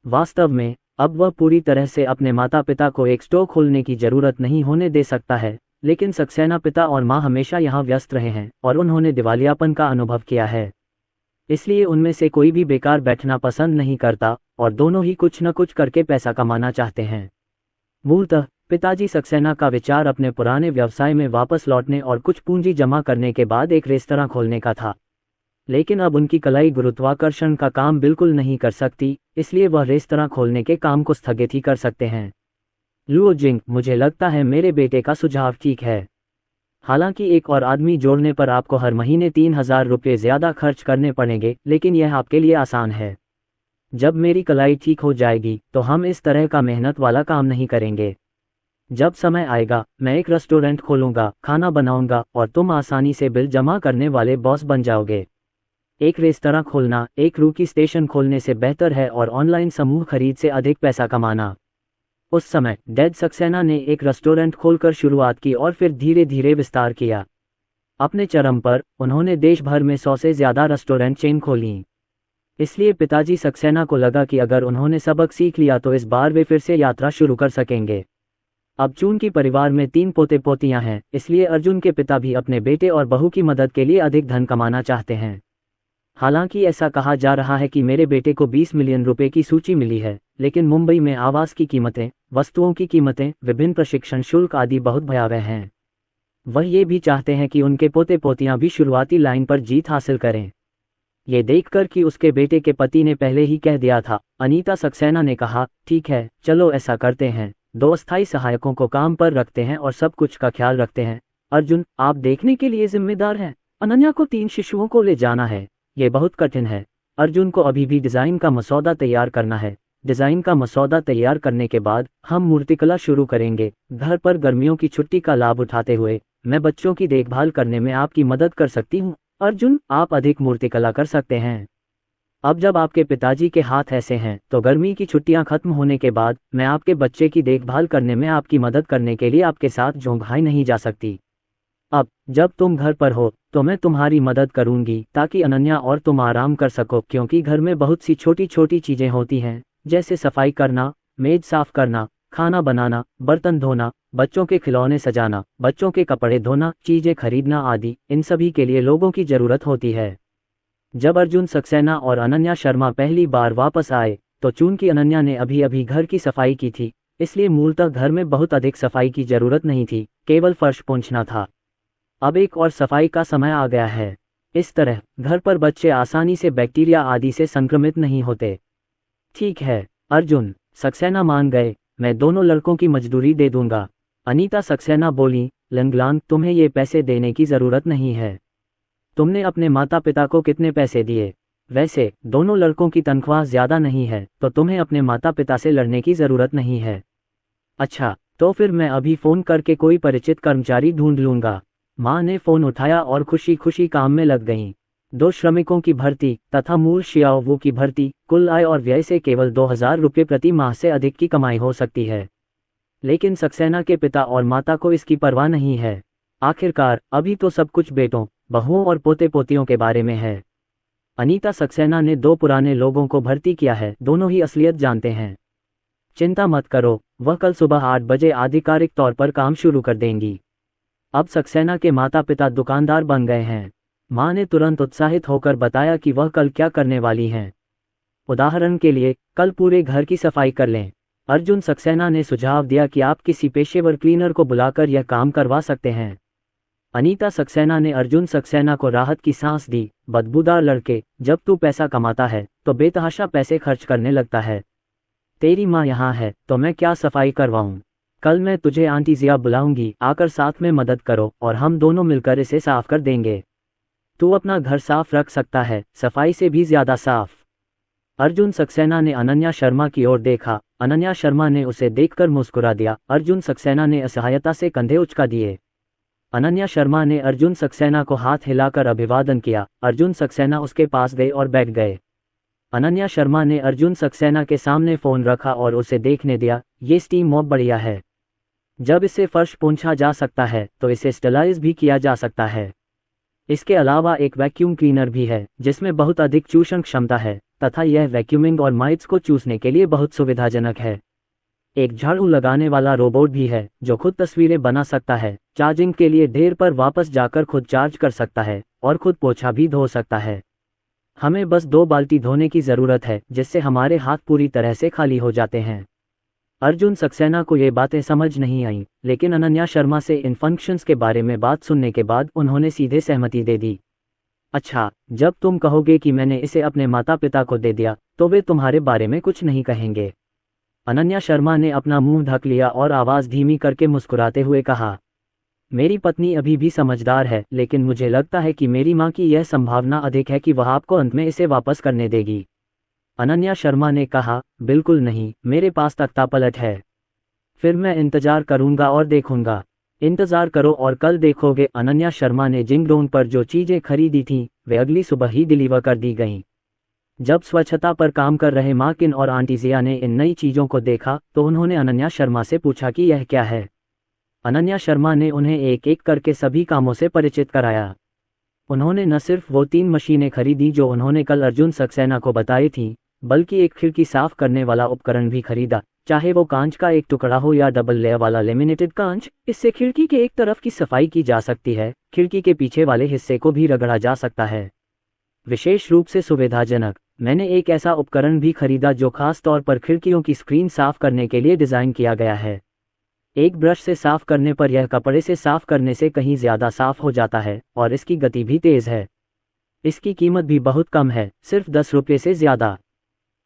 वास्तव में अब वह पूरी तरह से अपने माता पिता को एक स्टोव खोलने की जरूरत नहीं होने दे सकता है, लेकिन सक्सेना पिता और माँ हमेशा यहाँ व्यस्त रहे हैं और उन्होंने दिवालियापन का अनुभव किया है। इसलिए उनमें से कोई भी बेकार बैठना पसंद नहीं करता और दोनों ही कुछ न कुछ करके पैसा कमाना चाहते हैं। मूलतः पिताजी सक्सेना का विचार अपने पुराने व्यवसाय में वापस लौटने और कुछ पूंजी जमा करने के बाद एक रेस्तरां खोलने का था, लेकिन अब उनकी कलाई गुरुत्वाकर्षण का काम बिल्कुल नहीं कर सकती, इसलिए वह रेस्तरां खोलने के काम को स्थगित ही कर सकते हैं। लुओ जिंग, मुझे लगता है मेरे बेटे का सुझाव ठीक है। हालांकि एक और आदमी जोड़ने पर आपको हर महीने 3,000 रुपये ज़्यादा खर्च करने पड़ेंगे, लेकिन यह आपके लिए आसान है। जब मेरी कलाई ठीक हो जाएगी तो हम इस तरह का मेहनत वाला काम नहीं करेंगे। जब समय आएगा मैं एक रेस्टोरेंट खोलूंगा, खाना बनाऊंगा और तुम आसानी से बिल जमा करने वाले बॉस बन जाओगे। एक रेस्तरां खोलना एक रूकी स्टेशन खोलने से बेहतर है और ऑनलाइन समूह खरीद से अधिक पैसा कमाना। उस समय डेड सक्सेना ने एक रेस्टोरेंट खोलकर शुरुआत की और फिर धीरे धीरे विस्तार किया। अपने चरम पर उन्होंने देश भर में 100 से ज़्यादा रेस्टोरेंट चेन खोलीं। इसलिए पिताजी सक्सेना को लगा कि अगर उन्होंने सबक सीख लिया तो इस बार वे फिर से यात्रा शुरू कर सकेंगे। अब चूंकि परिवार में 3 पोते पोतियां हैं, इसलिए अर्जुन के पिता भी अपने बेटे और बहू की मदद के लिए अधिक धन कमाना चाहते हैं। हालांकि ऐसा कहा जा रहा है कि मेरे बेटे को 20 मिलियन रुपए की सूची मिली है, लेकिन मुंबई में आवास की कीमतें, वस्तुओं की कीमतें, विभिन्न प्रशिक्षण शुल्क आदि बहुत भयावह हैं। वह ये भी चाहते हैं कि उनके पोते पोतियां भी शुरुआती लाइन पर जीत हासिल करें। ये देखकर कि उसके बेटे के पति ने पहले ही कह दिया था, अनीता सक्सेना ने कहा, ठीक है, चलो ऐसा करते हैं, 2 अस्थायी सहायकों को काम पर रखते हैं और सब कुछ का ख्याल रखते हैं। अर्जुन, आप देखने के लिए जिम्मेदार हैं। अनन्या को 3 शिशुओं को ले जाना है, ये बहुत कठिन है। अर्जुन को अभी भी डिज़ाइन का मसौदा तैयार करना है। डिज़ाइन का मसौदा तैयार करने के बाद हम मूर्तिकला शुरू करेंगे। घर पर गर्मियों की छुट्टी का लाभ उठाते हुए मैं बच्चों की देखभाल करने में आपकी मदद कर सकती हूँ। अर्जुन, आप अधिक मूर्तिकला कर सकते हैं। अब जब आपके पिताजी के हाथ ऐसे हैं तो गर्मी की छुट्टियां खत्म होने के बाद मैं आपके बच्चे की देखभाल करने में आपकी मदद करने के लिए आपके साथ जोंघाई नहीं जा सकती। अब जब तुम घर पर हो तो मैं तुम्हारी मदद करूंगी ताकि अनन्या और तुम आराम कर सको, क्योंकि घर में बहुत सी छोटी छोटी चीजें होती हैं, जैसे सफाई करना, मेज साफ करना, खाना बनाना, बर्तन धोना, बच्चों के खिलौने सजाना, बच्चों के कपड़े धोना, चीजें खरीदना आदि। इन सभी के लिए लोगों की जरूरत होती है। जब अर्जुन सक्सेना और अनन्या शर्मा पहली बार वापस आए तो चूंकि अनन्या ने अभी अभी घर की सफाई की थी, इसलिए मूलतः घर में बहुत अधिक सफाई की जरूरत नहीं थी, केवल फर्श पोंछना था। अब एक और सफाई का समय आ गया है। इस तरह घर पर बच्चे आसानी से बैक्टीरिया आदि से संक्रमित नहीं होते। ठीक है अर्जुन, सक्सेना मान गए, मैं दोनों लड़कों की मजदूरी दे दूंगा। अनीता सक्सेना बोली, लंगलांग, तुम्हें ये पैसे देने की जरूरत नहीं है। तुमने अपने माता पिता को कितने पैसे दिए? वैसे दोनों लड़कों की तनख्वाह ज्यादा नहीं है, तो तुम्हें अपने माता पिता से लड़ने की जरूरत नहीं है। अच्छा, तो फिर मैं अभी फोन करके कोई परिचित कर्मचारी ढूंढ लूंगा। माँ ने फोन उठाया और खुशी खुशी काम में लग गईं। 2 श्रमिकों की भर्ती तथा मूल शियाओवू की भर्ती, कुल आय और व्यय से केवल 2,000 रुपये प्रति माह से अधिक की कमाई हो सकती है। लेकिन सक्सेना के पिता और माता को इसकी परवाह नहीं है। आखिरकार अभी तो सब कुछ बेटों, बहुओं और पोते पोतियों के बारे में है। अनीता सक्सेना ने 2 पुराने लोगों को भर्ती किया है, दोनों ही असलियत जानते हैं। चिंता मत करो, वह कल सुबह 8 बजे आधिकारिक तौर पर काम शुरू कर देंगी। अब सक्सेना के माता पिता दुकानदार बन गए हैं। माँ ने तुरंत उत्साहित होकर बताया कि वह कल क्या करने वाली हैं। उदाहरण के लिए, कल पूरे घर की सफाई कर लें। अर्जुन सक्सेना ने सुझाव दिया कि आप किसी पेशेवर क्लीनर को बुलाकर यह काम करवा सकते हैं। अनीता सक्सेना ने अर्जुन सक्सेना को राहत की सांस दी। बदबूदार लड़के, जब तू पैसा कमाता है तो बेतहाशा पैसे खर्च करने लगता है। तेरी माँ यहाँ है तो मैं क्या सफाई करवाऊँ? कल मैं तुझे आंटी जिया बुलाऊंगी, आकर साथ में मदद करो और हम दोनों मिलकर इसे साफ कर देंगे। तू अपना घर साफ रख सकता है, सफाई से भी ज्यादा साफ। अर्जुन सक्सेना ने अनन्या शर्मा की ओर देखा। अनन्या शर्मा ने उसे देखकर मुस्कुरा दिया। अर्जुन सक्सेना ने असहायता से कंधे उचका दिए। अनन्या शर्मा ने अर्जुन सक्सेना को हाथ हिलाकर अभिवादन किया। अर्जुन सक्सेना उसके पास गए और बैठ गए। अनन्या शर्मा ने अर्जुन सक्सेना के सामने फ़ोन रखा और उसे देखने दिया। ये स्टीम मॉप बढ़िया है। जब इसे फर्श पोंछा जा सकता है तो इसे स्टरलाइज भी किया जा सकता है। इसके अलावा एक वैक्यूम क्लीनर भी है जिसमें बहुत अधिक चूषण क्षमता है तथा यह वैक्यूमिंग और माइट्स को चूसने के लिए बहुत सुविधाजनक है। एक झाड़ू लगाने वाला रोबोट भी है जो खुद तस्वीरें बना सकता है, चार्जिंग के लिए ढेर पर वापस जाकर खुद चार्ज कर सकता है और खुद पोछा भी धो सकता है। हमें बस 2 बाल्टी धोने की ज़रूरत है जिससे हमारे हाथ पूरी तरह से खाली हो जाते हैं। अर्जुन सक्सेना को ये बातें समझ नहीं आईं, लेकिन अनन्या शर्मा से इन फंक्शंस के बारे में बात सुनने के बाद उन्होंने सीधे सहमति दे दी। अच्छा, जब तुम कहोगे कि मैंने इसे अपने माता पिता को दे दिया तो वे तुम्हारे बारे में कुछ नहीं कहेंगे। अनन्या शर्मा ने अपना मुंह ढक लिया और आवाज़ धीमी करके मुस्कुराते हुए कहा, मेरी पत्नी अभी भी समझदार है, लेकिन मुझे लगता है कि मेरी माँ की यह संभावना अधिक है कि वह आपको अंत में इसे वापस करने देगी। अनन्या शर्मा ने कहा, बिल्कुल नहीं, मेरे पास तख्ता पलट है। फिर मैं इंतजार करूंगा और देखूंगा। इंतजार करो और कल देखोगे। अनन्या शर्मा ने जिंगडोंग पर जो चीज़ें खरीदी थीं वे अगली सुबह ही डिलीवर कर दी गईं। जब स्वच्छता पर काम कर रहे माकिन और आंटी जिया ने इन नई चीज़ों को देखा तो उन्होंने अनन्या शर्मा से पूछा कि यह क्या है। अनन्या शर्मा ने उन्हें एक एक करके सभी कामों से परिचित कराया। उन्होंने न सिर्फ वो 3 मशीनें खरीदी जो उन्होंने कल अर्जुन सक्सेना को बताई थीं, बल्कि एक खिड़की साफ करने वाला उपकरण भी खरीदा, चाहे वो कांच का एक टुकड़ा हो या डबल लेयर वाला लेमिनेटेड कांच। इससे खिड़की के एक तरफ की सफाई की जा सकती है, खिड़की के पीछे वाले हिस्से को भी रगड़ा जा सकता है। विशेष रूप से सुविधाजनक, मैंने एक ऐसा उपकरण भी खरीदा जो खास तौर पर खिड़कियों की स्क्रीन साफ करने के लिए डिज़ाइन किया गया है। एक ब्रश से साफ करने पर यह कपड़े से साफ करने से कहीं ज़्यादा साफ हो जाता है और इसकी गति भी तेज़ है। इसकी कीमत भी बहुत कम है, सिर्फ 10 रुपये से ज़्यादा।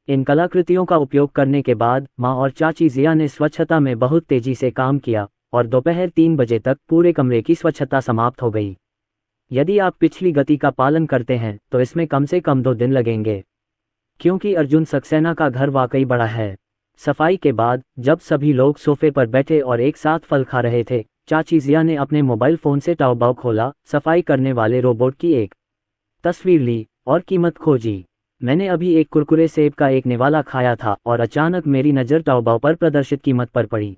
इन कलाकृतियों का उपयोग करने के बाद माँ और चाची जिया ने स्वच्छता में बहुत तेज़ी से काम किया और दोपहर 3 बजे तक पूरे कमरे की स्वच्छता समाप्त हो गई। यदि आप पिछली गति का पालन करते हैं तो इसमें कम से कम 2 दिन लगेंगे, क्योंकि अर्जुन सक्सेना का घर वाकई बड़ा है। सफाई के बाद जब सभी लोग सोफे पर बैठे और एक साथ फल खा रहे थे, चाची जिया ने अपने मोबाइल फ़ोन से टाओबाओ खोला, सफाई करने वाले रोबोट की एक तस्वीर ली और कीमत खोजी। मैंने अभी एक कुरकुरे सेब का एक निवाला खाया था और अचानक मेरी नज़र टाओबाओ पर प्रदर्शित कीमत पर पड़ी।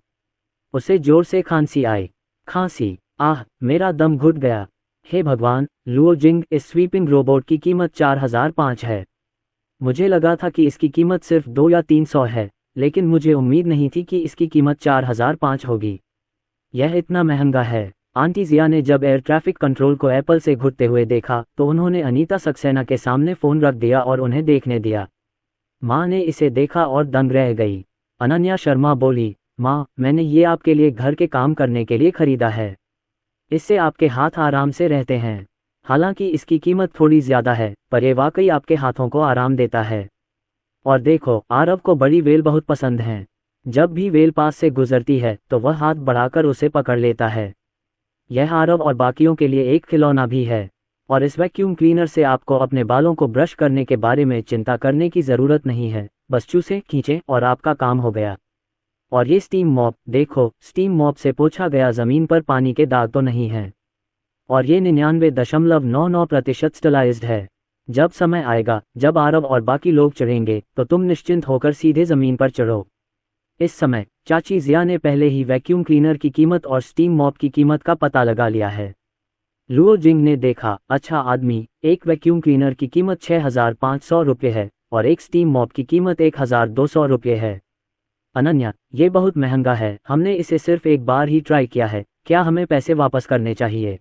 उसे जोर से खांसी आई। खांसी, आह, मेरा दम घुट गया। हे भगवान, लुओ जिंग, इस स्वीपिंग रोबोट की कीमत 4005 है। मुझे लगा था कि इसकी कीमत सिर्फ 2 या 300 है, लेकिन मुझे उम्मीद नहीं थी कि इसकी कीमत 4005 होगी। यह इतना महंगा है। आंटी जिया ने जब एयर ट्रैफिक कंट्रोल को एप्पल से घुटते हुए देखा तो उन्होंने अनीता सक्सेना के सामने फ़ोन रख दिया और उन्हें देखने दिया। माँ ने इसे देखा और दंग रह गई। अनन्या शर्मा बोली, माँ, मैंने ये आपके लिए घर के काम करने के लिए खरीदा है। इससे आपके हाथ आराम से रहते हैं। हालांकि इसकी कीमत थोड़ी ज़्यादा है, पर यह वाकई आपके हाथों को आराम देता है। और देखो, आरव को बड़ी वेल बहुत पसंद है। जब भी वेल पास से गुजरती है तो वह हाथ बढ़ाकर उसे पकड़ लेता है। यह आरव और बाकियों के लिए एक खिलौना भी है। और इस वैक्यूम क्लीनर से आपको अपने बालों को ब्रश करने के बारे में चिंता करने की ज़रूरत नहीं है, बस चूसें, खींचें और आपका काम हो गया। और ये स्टीम मॉप, देखो, स्टीम मॉप से पोंछा गया ज़मीन पर पानी के दाग तो नहीं हैं। और ये 99.99% स्टरलाइज्ड है। जब समय आएगा जब आरव और बाकी लोग चढ़ेंगे तो तुम निश्चिंत होकर सीधे ज़मीन पर चढ़ो। इस समय चाची जिया ने पहले ही वैक्यूम क्लीनर की कीमत और स्टीम मॉप की कीमत का पता लगा लिया है। लुओ जिंग ने देखा, अच्छा आदमी, एक वैक्यूम क्लीनर की कीमत 6500 रुपये है और एक स्टीम मॉप की कीमत 1200 रुपये है। अनन्या, ये बहुत महंगा है। हमने इसे सिर्फ एक बार ही ट्राई किया है, क्या हमें पैसे वापस करने चाहिए?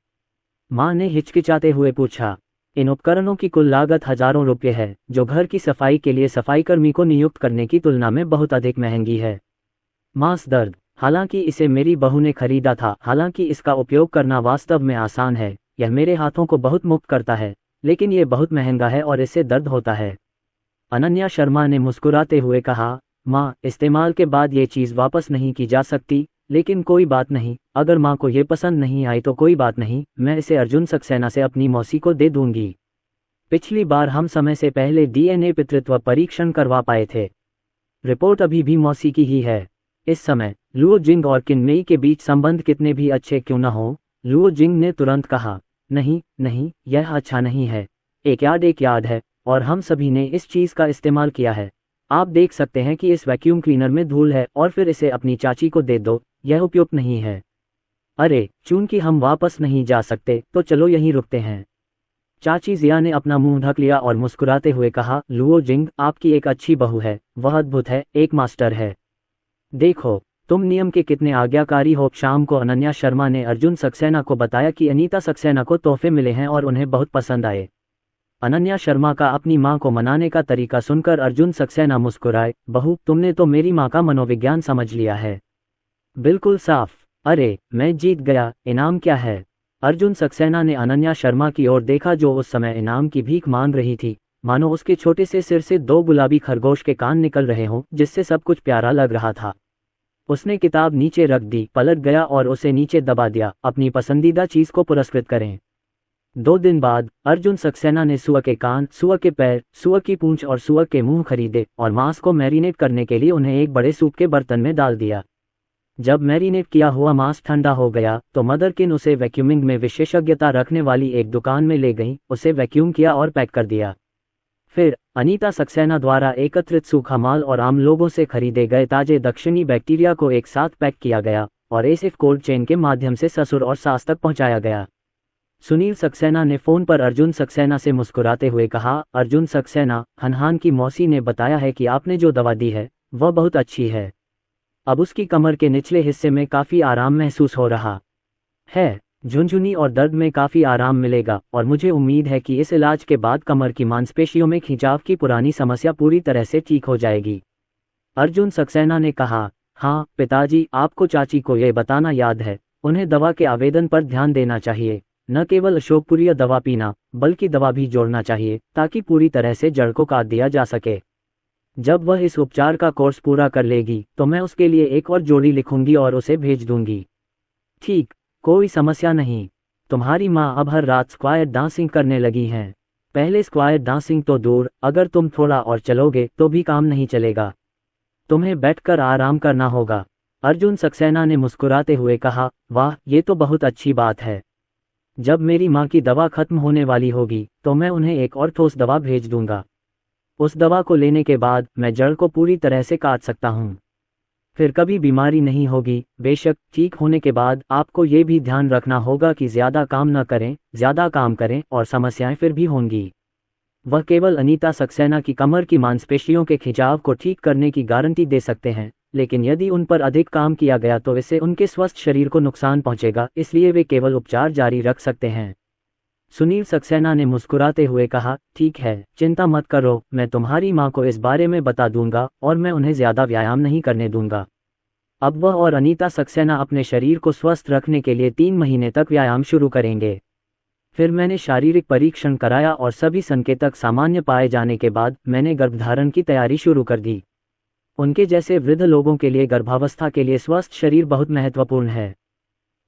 माँ ने हिचकिचाते हुए पूछा। इन उपकरणों की कुल लागत हज़ारों रुपये है, जो घर की सफाई के लिए सफाईकर्मी को नियुक्त करने की तुलना में बहुत अधिक महंगी है। मांस दर्द, हालांकि इसे मेरी बहू ने खरीदा था। हालांकि इसका उपयोग करना वास्तव में आसान है, यह मेरे हाथों को बहुत मुक्त करता है, लेकिन यह बहुत महंगा है और इससे दर्द होता है। अनन्या शर्मा ने मुस्कुराते हुए कहा, माँ, इस्तेमाल के बाद ये चीज़ वापस नहीं की जा सकती, लेकिन कोई बात नहीं, अगर माँ को ये पसंद नहीं आई तो कोई बात नहीं, मैं इसे अर्जुन सक्सेना से अपनी मौसी को दे दूंगी। पिछली बार हम समय से पहले डीएनए पितृत्व परीक्षण करवा पाए थे। रिपोर्ट अभी भी मौसी की ही है। इस समय लुओ जिंग और किन मेई के बीच संबंध कितने भी अच्छे क्यों न हो, लुओ जिंग ने तुरंत कहा, नहीं नहीं, यह अच्छा नहीं है। एक याद है, और हम सभी ने इस चीज़ का इस्तेमाल किया है। आप देख सकते हैं कि इस वैक्यूम क्लीनर में धूल है और फिर इसे अपनी चाची को दे दो, यह उपयुक्त नहीं है। अरे चूंकि हम वापस नहीं जा सकते तो चलो यहीं रुकते हैं। चाची जिया ने अपना मुंह ढक लिया और मुस्कुराते हुए कहा, लुओ जिंग आपकी एक अच्छी बहू है, वह अद्भुत है, एक मास्टर है। देखो तुम नियम के कितने आज्ञाकारी हो। शाम को अनन्या शर्मा ने अर्जुन सक्सेना को बताया कि अनीता सक्सेना को तोहफे मिले हैं और उन्हें बहुत पसंद आए। अनन्या शर्मा का अपनी मां को मनाने का तरीका सुनकर अर्जुन सक्सेना मुस्कुराए, बहू तुमने तो मेरी मां का मनोविज्ञान समझ लिया है, बिल्कुल साफ। अरे मैं जीत गया, इनाम क्या है? अर्जुन सक्सेना ने अनन्या शर्मा की ओर देखा जो उस समय इनाम की भीख मांग रही थी, मानो उसके छोटे से सिर से 2 गुलाबी खरगोश के कान निकल रहे हों, जिससे सब कुछ प्यारा लग रहा था। उसने किताब नीचे रख दी, पलट गया और उसे नीचे दबा दिया, अपनी पसंदीदा चीज को पुरस्कृत करें। 2 दिन बाद अर्जुन सक्सेना ने सुअर के कान, सुअर के पैर, सुअर की पूंछ और सुअर के मुंह खरीदे और मांस को मैरिनेट करने के लिए उन्हें एक बड़े सूप के बर्तन में डाल दिया। जब मैरिनेट किया हुआ मांस ठंडा हो गया तो मदरकिन उसे वैक्यूमिंग में विशेषज्ञता रखने वाली एक दुकान में ले गई, उसे वैक्यूम किया और पैक कर दिया। फिर अनीता सक्सेना द्वारा एकत्रित सूखा माल और आम लोगों से खरीदे गए ताजे दक्षिणी बैक्टीरिया को एक साथ पैक किया गया और एसिफ कोल्ड चेन के माध्यम से ससुर और सास तक पहुंचाया गया। सुनील सक्सेना ने फोन पर अर्जुन सक्सेना से मुस्कुराते हुए कहा, अर्जुन सक्सेना, हनहान की मौसी ने बताया है कि आपने जो दवा दी है वह बहुत अच्छी है। अब उसकी कमर के निचले हिस्से में काफ़ी आराम महसूस हो रहा है, झुनझुनी और दर्द में काफ़ी आराम मिलेगा और मुझे उम्मीद है कि इस इलाज के बाद कमर की मांसपेशियों में खिंचाव की पुरानी समस्या पूरी तरह से ठीक हो जाएगी। अर्जुन सक्सेना ने कहा, हाँ पिताजी, आपको चाची को ये बताना याद है, उन्हें दवा के आवेदन पर ध्यान देना चाहिए, न केवल अशोकपुरीय दवा पीना बल्कि दवा भी जोड़ना चाहिए ताकि पूरी तरह से जड़ को काट दिया जा सके। जब वह इस उपचार का कोर्स पूरा कर लेगी तो मैं उसके लिए एक और जोड़ी लिखूंगी और उसे भेज दूंगी। ठीक, कोई समस्या नहीं। तुम्हारी माँ अब हर रात स्क्वायर डांसिंग करने लगी हैं। पहले स्क्वायर डांसिंग तो दूर, अगर तुम थोड़ा और चलोगे तो भी काम नहीं चलेगा, तुम्हें बैठकर आराम करना होगा। अर्जुन सक्सेना ने मुस्कुराते हुए कहा, वाह ये तो बहुत अच्छी बात है। जब मेरी माँ की दवा खत्म होने वाली होगी तो मैं उन्हें एक और ठोस दवा भेज दूंगा। उस दवा को लेने के बाद मैं जड़ को पूरी तरह से काट सकता हूँ, फिर कभी बीमारी नहीं होगी। बेशक ठीक होने के बाद आपको ये भी ध्यान रखना होगा कि ज़्यादा काम न करें, ज़्यादा काम करें और समस्याएं फिर भी होंगी। वह केवल अनीता सक्सेना की कमर की मांसपेशियों के खिंचाव को ठीक करने की गारंटी दे सकते हैं, लेकिन यदि उन पर अधिक काम किया गया तो इससे उनके स्वस्थ शरीर को नुकसान पहुंचेगा, इसलिए वे केवल उपचार जारी रख सकते हैं। सुनील सक्सेना ने मुस्कुराते हुए कहा, ठीक है, चिंता मत करो, मैं तुम्हारी माँ को इस बारे में बता दूंगा और मैं उन्हें ज़्यादा व्यायाम नहीं करने दूंगा। अब वह और अनीता सक्सेना अपने शरीर को स्वस्थ रखने के लिए 3 महीने तक व्यायाम शुरू करेंगे। फिर मैंने शारीरिक परीक्षण कराया और सभी संकेतक सामान्य पाए जाने के बाद मैंने गर्भधारण की तैयारी शुरू कर दी। उनके जैसे वृद्ध लोगों के लिए गर्भावस्था के लिए स्वस्थ शरीर बहुत महत्वपूर्ण है,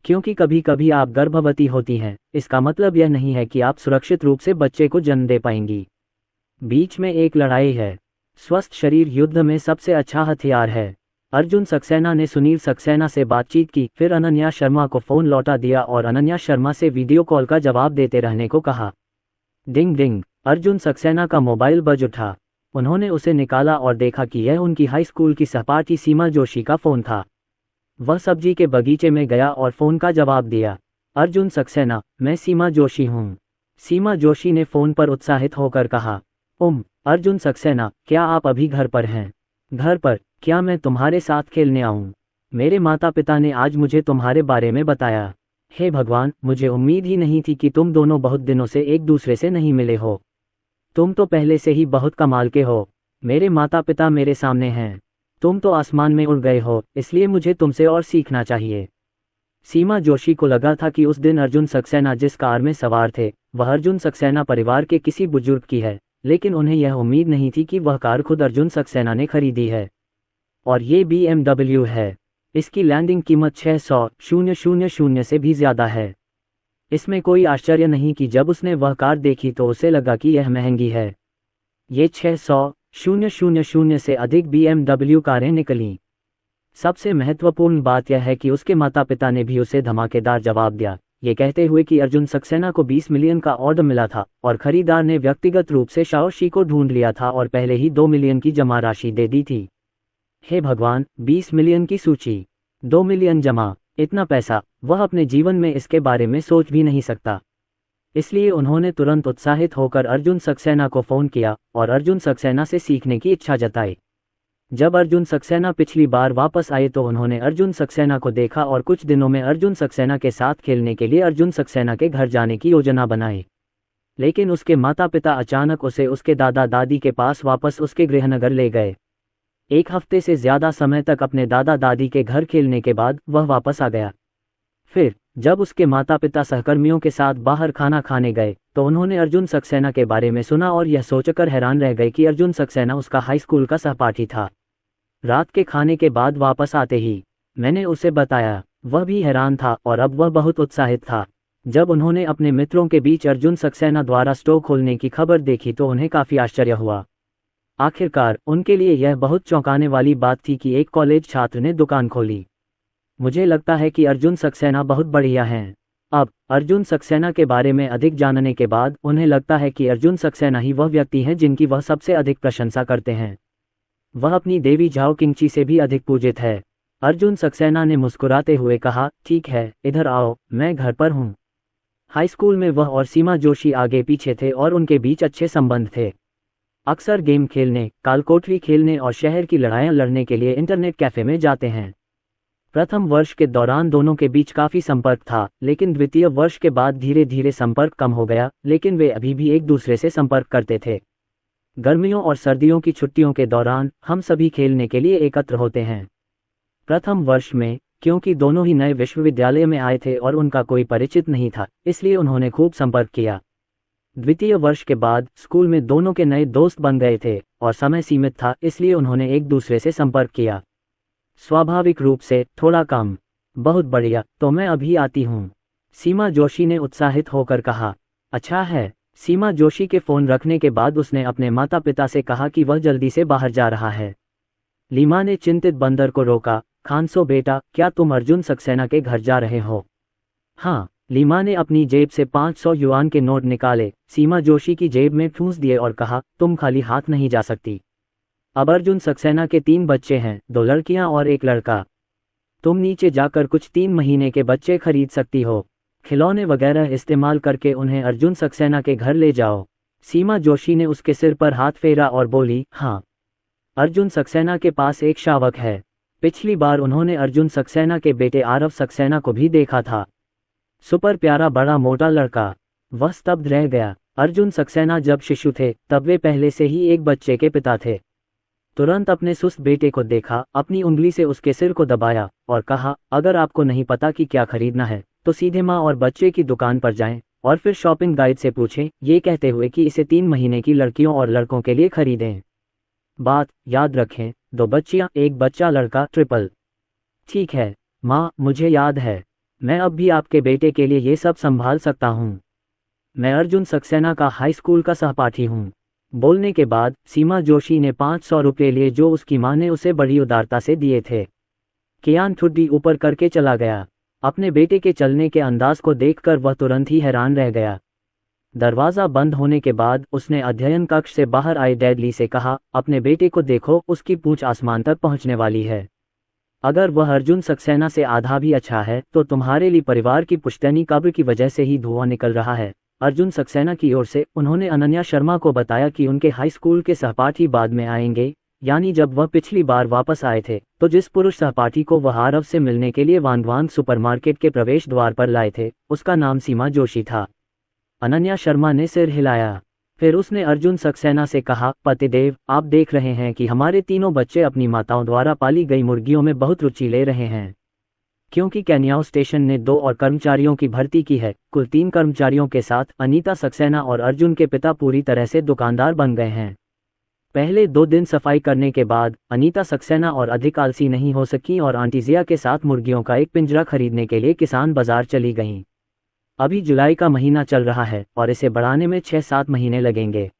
क्योंकि कभी कभी आप गर्भवती होती हैं, इसका मतलब यह नहीं है कि आप सुरक्षित रूप से बच्चे को जन्म दे पाएंगी। बीच में एक लड़ाई है। स्वस्थ शरीर युद्ध में सबसे अच्छा हथियार है। अर्जुन सक्सेना ने सुनील सक्सेना से बातचीत की, फिर अनन्या शर्मा को फ़ोन लौटा दिया और अनन्या शर्मा से वीडियो कॉल का जवाब देते रहने को कहा। डिंग डिंग, अर्जुन सक्सेना का मोबाइल बज उठा। उन्होंने उसे निकाला और देखा कि यह उनकी हाई स्कूल की सहपाठी सीमा जोशी का फ़ोन था। वह सब्जी के बगीचे में गया और फ़ोन का जवाब दिया। अर्जुन सक्सेना, मैं सीमा जोशी हूँ। सीमा जोशी ने फ़ोन पर उत्साहित होकर कहा, अर्जुन सक्सेना, क्या आप अभी घर पर हैं? घर पर? क्या मैं तुम्हारे साथ खेलने आऊँ? मेरे माता पिता ने आज मुझे तुम्हारे बारे में बताया। हे भगवान, मुझे उम्मीद ही नहीं थी कि तुम दोनों बहुत दिनों से एक दूसरे से नहीं मिले हो। तुम तो पहले से ही बहुत कमाल के हो। मेरे माता पिता मेरे सामने हैं, तुम तो आसमान में उड़ गए हो, इसलिए मुझे तुमसे और सीखना चाहिए। सीमा जोशी को लगा था कि उस दिन अर्जुन सक्सेना जिस कार में सवार थे वह अर्जुन सक्सेना परिवार के किसी बुजुर्ग की है, लेकिन उन्हें यह उम्मीद नहीं थी कि वह कार खुद अर्जुन सक्सेना ने खरीदी है। और ये BMW है। इसकी लैंडिंग कीमत 600,000 से भी ज़्यादा है। इसमें कोई आश्चर्य नहीं कि जब उसने वह कार देखी तो उसे लगा कि यह महंगी है। ये 600,000 से अधिक BMW कारें निकलीं। सबसे महत्वपूर्ण बात यह है कि उसके माता पिता ने भी उसे धमाकेदार जवाब दिया, ये कहते हुए कि अर्जुन सक्सेना को 20 मिलियन का ऑर्डर मिला था और खरीदार ने व्यक्तिगत रूप से शाओशी को ढूंढ लिया था और पहले ही 2 मिलियन की जमा राशि दे दी थी। हे भगवान, 20 मिलियन की सूची, 2 मिलियन जमा, इतना पैसा, वह अपने जीवन में इसके बारे में सोच भी नहीं सकता। इसलिए उन्होंने तुरंत उत्साहित होकर अर्जुन सक्सेना को फ़ोन किया और अर्जुन सक्सेना से सीखने की इच्छा जताई। जब अर्जुन सक्सेना पिछली बार वापस आए तो उन्होंने अर्जुन सक्सेना को देखा और कुछ दिनों में अर्जुन सक्सेना के साथ खेलने के लिए अर्जुन सक्सेना के घर जाने की योजना बनाई। लेकिन उसके माता पिता अचानक उसे उसके दादा दादी के पास वापस उसके गृहनगर ले गए। 1 हफ्ते से ज़्यादा समय तक अपने दादा दादी के घर खेलने के बाद वह वापस आ गया। फिर जब उसके माता पिता सहकर्मियों के साथ बाहर खाना खाने गए तो उन्होंने अर्जुन सक्सेना के बारे में सुना और यह सोचकर हैरान रह गए कि अर्जुन सक्सेना उसका हाई स्कूल का सहपाठी था। रात के खाने के बाद वापस आते ही मैंने उसे बताया, वह भी हैरान था और अब वह बहुत उत्साहित था। जब उन्होंने अपने मित्रों के बीच अर्जुन सक्सेना द्वारा स्टोर खोलने की खबर देखी तो उन्हें काफ़ी आश्चर्य हुआ। आखिरकार उनके लिए यह बहुत चौंकाने वाली बात थी कि एक कॉलेज छात्र ने दुकान खोली। मुझे लगता है कि अर्जुन सक्सेना बहुत बढ़िया हैं। अब अर्जुन सक्सेना के बारे में अधिक जानने के बाद उन्हें लगता है कि अर्जुन सक्सेना ही वह व्यक्ति हैं जिनकी वह सबसे अधिक प्रशंसा करते हैं। वह अपनी देवी झाओ किंगची से भी अधिक पूजित है। अर्जुन सक्सेना ने मुस्कुराते हुए कहा, ठीक है, इधर आओ, मैं घर पर हूँ। हाई स्कूल में वह और सीमा जोशी आगे पीछे थे और उनके बीच अच्छे संबंध थे। अक्सर गेम खेलने, कालकोठरी खेलने और शहर की लड़ाइयाँ लड़ने के लिए इंटरनेट कैफ़े में जाते हैं। प्रथम वर्ष के दौरान दोनों के बीच काफ़ी संपर्क था, लेकिन द्वितीय वर्ष के बाद धीरे धीरे संपर्क कम हो गया, लेकिन वे अभी भी एक दूसरे से संपर्क करते थे। गर्मियों और सर्दियों की छुट्टियों के दौरान हम सभी खेलने के लिए एकत्र होते हैं। प्रथम वर्ष में, क्योंकि दोनों ही नए विश्वविद्यालय में आए थे और उनका कोई परिचित नहीं था, इसलिए उन्होंने खूब संपर्क किया। द्वितीय वर्ष के बाद स्कूल में दोनों के नए दोस्त बन गए थे और समय सीमित था, इसलिए उन्होंने एक दूसरे से संपर्क किया। स्वाभाविक रूप से थोड़ा कम। बहुत बढ़िया, तो मैं अभी आती हूँ, सीमा जोशी ने उत्साहित होकर कहा। अच्छा है। सीमा जोशी के फ़ोन रखने के बाद उसने अपने माता पिता से कहा कि वह जल्दी से बाहर जा रहा है। लीमा ने चिंतित बंदर को रोका, खानसो बेटा, क्या तुम अर्जुन सक्सेना के घर जा रहे हो? हाँ। लीमा ने अपनी जेब से 500 युआन के नोट निकाले, सीमा जोशी की जेब में ठूंस दिए और कहा, तुम खाली हाथ नहीं जा सकती। अब अर्जुन सक्सेना के 3 बच्चे हैं, 2 लड़कियां और 1 लड़का। तुम नीचे जाकर कुछ 3 महीने के बच्चे खरीद सकती हो। खिलौने वगैरह इस्तेमाल करके उन्हें अर्जुन सक्सेना के घर ले जाओ। सीमा जोशी ने उसके सिर पर हाथ फेरा और बोली, हाँ। अर्जुन सक्सेना के पास एक शावक है। पिछली बार उन्होंने अर्जुन सक्सेना के बेटे आरव सक्सेना को भी देखा था। सुपर प्यारा बड़ा मोटा लड़का। वह स्तब्ध रह गया। अर्जुन सक्सेना जब शिशु थे तब वे पहले से ही एक बच्चे के पिता थे। तुरंत अपने सुस्त बेटे को देखा, अपनी उंगली से उसके सिर को दबाया और कहा, अगर आपको नहीं पता कि क्या खरीदना है तो सीधे माँ और बच्चे की दुकान पर जाएं और फिर शॉपिंग गाइड से पूछें, ये कहते हुए कि इसे 3 महीने की लड़कियों और लड़कों के लिए खरीदें। बात याद रखें, 2 बच्चियां, 1 बच्चा लड़का, ट्रिपल। ठीक है माँ, मुझे याद है। मैं अब भी आपके बेटे के लिए ये सब संभाल सकता हूँ। मैं अर्जुन सक्सेना का हाई स्कूल का सहपाठी हूँ। बोलने के बाद सीमा जोशी ने 500 रुपये लिए जो उसकी माँ ने उसे बड़ी उदारता से दिए थे। कियान ठुड्डी ऊपर करके चला गया। अपने बेटे के चलने के अंदाज को देखकर वह तुरंत ही हैरान रह गया। दरवाज़ा बंद होने के बाद उसने अध्ययन कक्ष से बाहर आए डैडली से कहा, अपने बेटे को देखो, उसकी पूंछ आसमान तक पहुंचने वाली है। अगर वह अर्जुन सक्सेना से आधा भी अच्छा है तो तुम्हारे लिए परिवार की पुश्तैनी कब्र की वजह से ही धुआं निकल रहा है। अर्जुन सक्सेना की ओर से उन्होंने अनन्या शर्मा को बताया कि उनके हाई स्कूल के सहपाठी बाद में आएंगे, यानी जब वह पिछली बार वापस आए थे तो जिस पुरुष सहपाठी को वह आरव से मिलने के लिए वांगवांग सुपरमार्केट के प्रवेश द्वार पर लाए थे, उसका नाम सीमा जोशी था। अनन्या शर्मा ने सिर हिलाया। फिर उसने अर्जुन सक्सेना से कहा, पतिदेव, आप देख रहे हैं कि हमारे तीनों बच्चे अपनी माताओं द्वारा पाली गई मुर्गियों में बहुत रुचि ले रहे हैं। क्योंकि कैन्याओ स्टेशन ने 2 और कर्मचारियों की भर्ती की है, कुल 3 कर्मचारियों के साथ अनीता सक्सेना और अर्जुन के पिता पूरी तरह से दुकानदार बन गए हैं। पहले 2 दिन सफाई करने के बाद अनीता सक्सेना और अधिक आलसी नहीं हो सकी और आंटी जिया के साथ मुर्गियों का एक पिंजरा खरीदने के लिए किसान बाजार चली गईं। अभी जुलाई का महीना चल रहा है और इसे बढ़ाने में 6-7 महीने लगेंगे।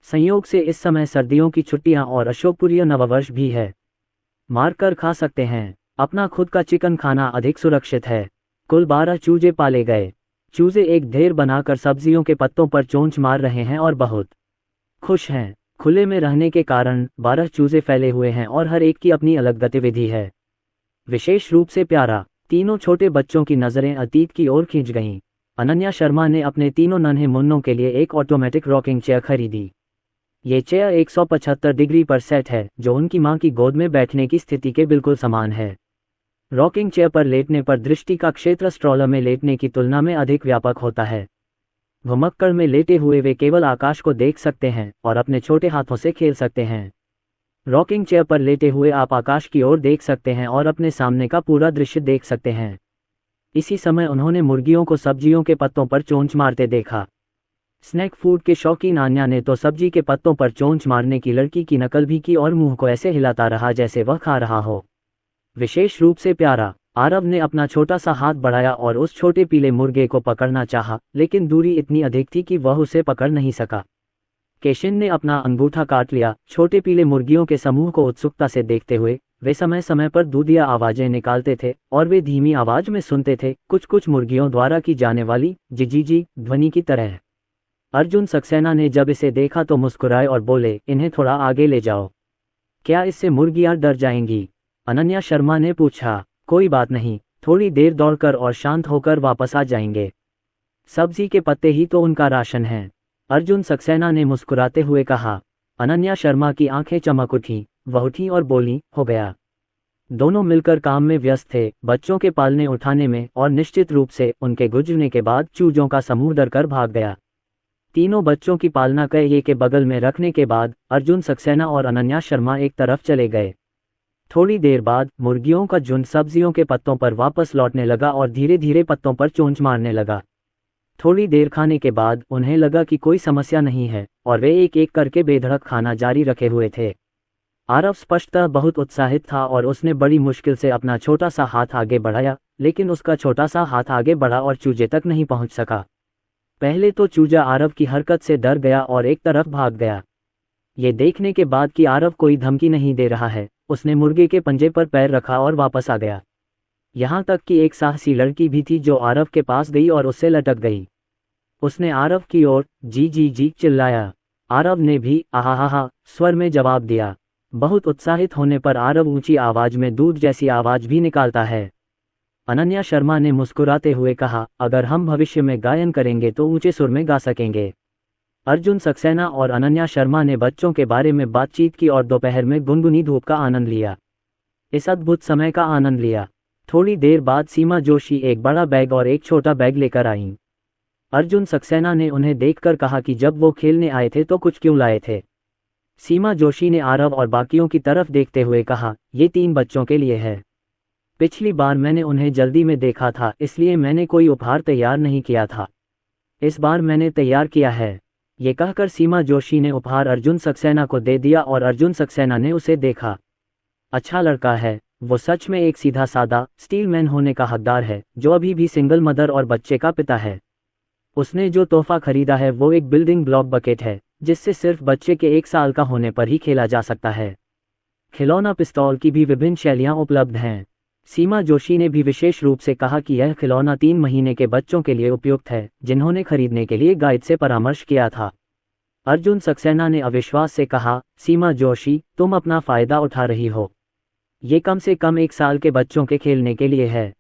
संयोग से इस समय सर्दियों की छुट्टियां और अशोकपुरीय नववर्ष भी है। मार कर खा सकते हैं। अपना खुद का चिकन खाना अधिक सुरक्षित है। कुल 12 चूजे पाले गए। चूजे एक ढेर बनाकर सब्जियों के पत्तों पर चोंच मार रहे हैं और बहुत खुश हैं। खुले में रहने के कारण 12 चूजे फैले हुए हैं और हर एक की अपनी अलग गतिविधि है। विशेष रूप से प्यारा। तीनों छोटे बच्चों की नज़रें अतीत की ओर खींच गईं। अनन्या शर्मा ने अपने तीनों नन्हे मुन्नों के लिए एक ऑटोमेटिक रॉकिंग चेयर खरीदी। ये चेयर 175 डिग्री पर सेट है, जो उनकी मां की गोद में बैठने की स्थिति के बिल्कुल समान है। रॉकिंग चेयर पर लेटने पर दृष्टि का क्षेत्र स्ट्रॉलर में लेटने की तुलना में अधिक व्यापक होता है। घुमक्कड़ में लेटे हुए वे केवल आकाश को देख सकते हैं और अपने छोटे हाथों से खेल सकते हैं। रॉकिंग चेयर पर लेटे हुए आप आकाश की ओर देख सकते हैं और अपने सामने का पूरा दृश्य देख सकते हैं। इसी समय उन्होंने मुर्गियों को सब्जियों के पत्तों पर चोंच मारते देखा। स्नैक फूड के शौकीन आन्या ने तो सब्जी के पत्तों पर चोंच मारने की लड़की की नकल भी की और मुंह को ऐसे हिलाता रहा जैसे वह खा रहा हो। विशेष रूप से प्यारा। आरव ने अपना छोटा सा हाथ बढ़ाया और उस छोटे पीले मुर्गे को पकड़ना चाहा, लेकिन दूरी इतनी अधिक थी कि वह उसे पकड़ नहीं सका। केशिन ने अपना अंगूठा काट लिया। छोटे पीले मुर्गियों के समूह को उत्सुकता से देखते हुए वे समय समय पर दूधिया आवाजें निकालते थे और वे धीमी आवाज में सुनते थे, कुछ कुछ मुर्गियों द्वारा की जाने वाली जी ध्वनि की तरह। अर्जुन सक्सेना ने जब इसे देखा तो मुस्कुराए और बोले, इन्हें थोड़ा आगे ले जाओ। क्या इससे मुर्गियां डर जाएंगी? अनन्या शर्मा ने पूछा। कोई बात नहीं, थोड़ी देर दौड़कर और शांत होकर वापस आ जाएंगे। सब्जी के पत्ते ही तो उनका राशन है। अर्जुन सक्सेना ने मुस्कुराते हुए कहा। अनन्या शर्मा की आंखें चमक उठी। वह उठी और बोली, हो गया। दोनों मिलकर काम में व्यस्त थे, बच्चों के पालने उठाने में, और निश्चित रूप से उनके गुजरने के बाद चूजों का समूह डरकर भाग गया। तीनों बच्चों की पालना कये के बगल में रखने के बाद अर्जुन सक्सेना और अनन्या शर्मा एक तरफ चले गए। थोड़ी देर बाद मुर्गियों का झुंड सब्जियों के पत्तों पर वापस लौटने लगा और धीरे धीरे पत्तों पर चोंच मारने लगा। थोड़ी देर खाने के बाद उन्हें लगा कि कोई समस्या नहीं है और वे एक एक करके बेधड़क खाना जारी रखे हुए थे। आरव स्पष्टतः बहुत उत्साहित था और उसने बड़ी मुश्किल से अपना छोटा सा हाथ आगे बढ़ाया, लेकिन उसका छोटा सा हाथ आगे बढ़ा और चूजे तक नहीं पहुंच सका। पहले तो चूजा आरव की हरकत से डर गया और एक तरफ भाग गया। ये देखने के बाद कि आरव कोई धमकी नहीं दे रहा है, उसने मुर्गे के पंजे पर पैर रखा और वापस आ गया। यहाँ तक कि एक साहसी लड़की भी थी जो आरव के पास गई और उससे लटक गई। उसने आरव की ओर जी चिल्लाया। आरव ने भी आहा स्वर में जवाब दिया। बहुत उत्साहित होने पर आरव ऊंची आवाज में दूध जैसी आवाज भी निकालता है। अनन्या शर्मा ने मुस्कुराते हुए कहा, अगर हम भविष्य में गायन करेंगे तो ऊंचे सुर में गा सकेंगे। अर्जुन सक्सेना और अनन्या शर्मा ने बच्चों के बारे में बातचीत की और दोपहर में गुनगुनी धूप का आनंद लिया। इस अद्भुत समय का आनंद लिया। थोड़ी देर बाद सीमा जोशी एक बड़ा बैग और एक छोटा बैग लेकर आईं। अर्जुन सक्सेना ने उन्हें देखकर कहा कि जब वो खेलने आए थे तो कुछ क्यों लाए थे। सीमा जोशी ने आरव और बाकियों की तरफ देखते हुए कहा, ये 3 बच्चों के लिए है। पिछली बार मैंने उन्हें जल्दी में देखा था, इसलिए मैंने कोई उपहार तैयार नहीं किया था। इस बार मैंने तैयार किया है। ये कहकर सीमा जोशी ने उपहार अर्जुन सक्सेना को दे दिया और अर्जुन सक्सेना ने उसे देखा। अच्छा लड़का है। वो सच में एक सीधा सादा स्टीलमैन होने का हकदार है, जो अभी भी सिंगल मदर और बच्चे का पिता है। उसने जो तोहफा खरीदा है वो एक बिल्डिंग ब्लॉक बकेट है, जिससे सिर्फ बच्चे के 1 साल का होने पर ही खेला जा सकता है। खिलौना पिस्तौल की भी विभिन्न शैलियां उपलब्ध हैं। सीमा जोशी ने भी विशेष रूप से कहा कि यह खिलौना 3 महीने के बच्चों के लिए उपयुक्त है, जिन्होंने खरीदने के लिए गाइड से परामर्श किया था। अर्जुन सक्सेना ने अविश्वास से कहा, सीमा जोशी, तुम अपना फायदा उठा रही हो। ये कम से कम 1 साल के बच्चों के खेलने के लिए है।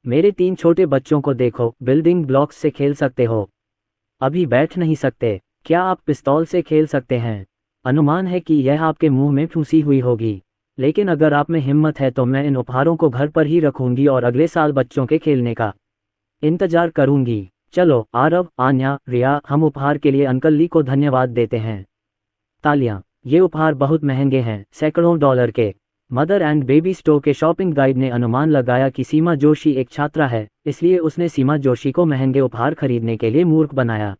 मेरे 3 छोटे बच्चों को देखो, बिल्डिंग ब्लॉक्स से खेल सकते हो। अभी बैठ नहीं सकते। क्या आप पिस्तौल से खेल सकते हैं? अनुमान है कि यह आपके मुंह में फंसी हुई होगी, लेकिन अगर आप में हिम्मत है तो मैं इन उपहारों को घर पर ही रखूंगी और अगले साल बच्चों के खेलने का इंतजार करूंगी। चलो आरव, आन्या, रिया, हम उपहार के लिए अंकल ली को धन्यवाद देते हैं। तालियां। ये उपहार बहुत महंगे हैं, सैकड़ों डॉलर के। मदर एंड बेबी स्टोर के शॉपिंग गाइड ने अनुमान लगाया कि सीमा जोशी एक छात्रा है, इसलिए उसने सीमा जोशी को महंगे उपहार खरीदने के लिए मूर्ख बनाया।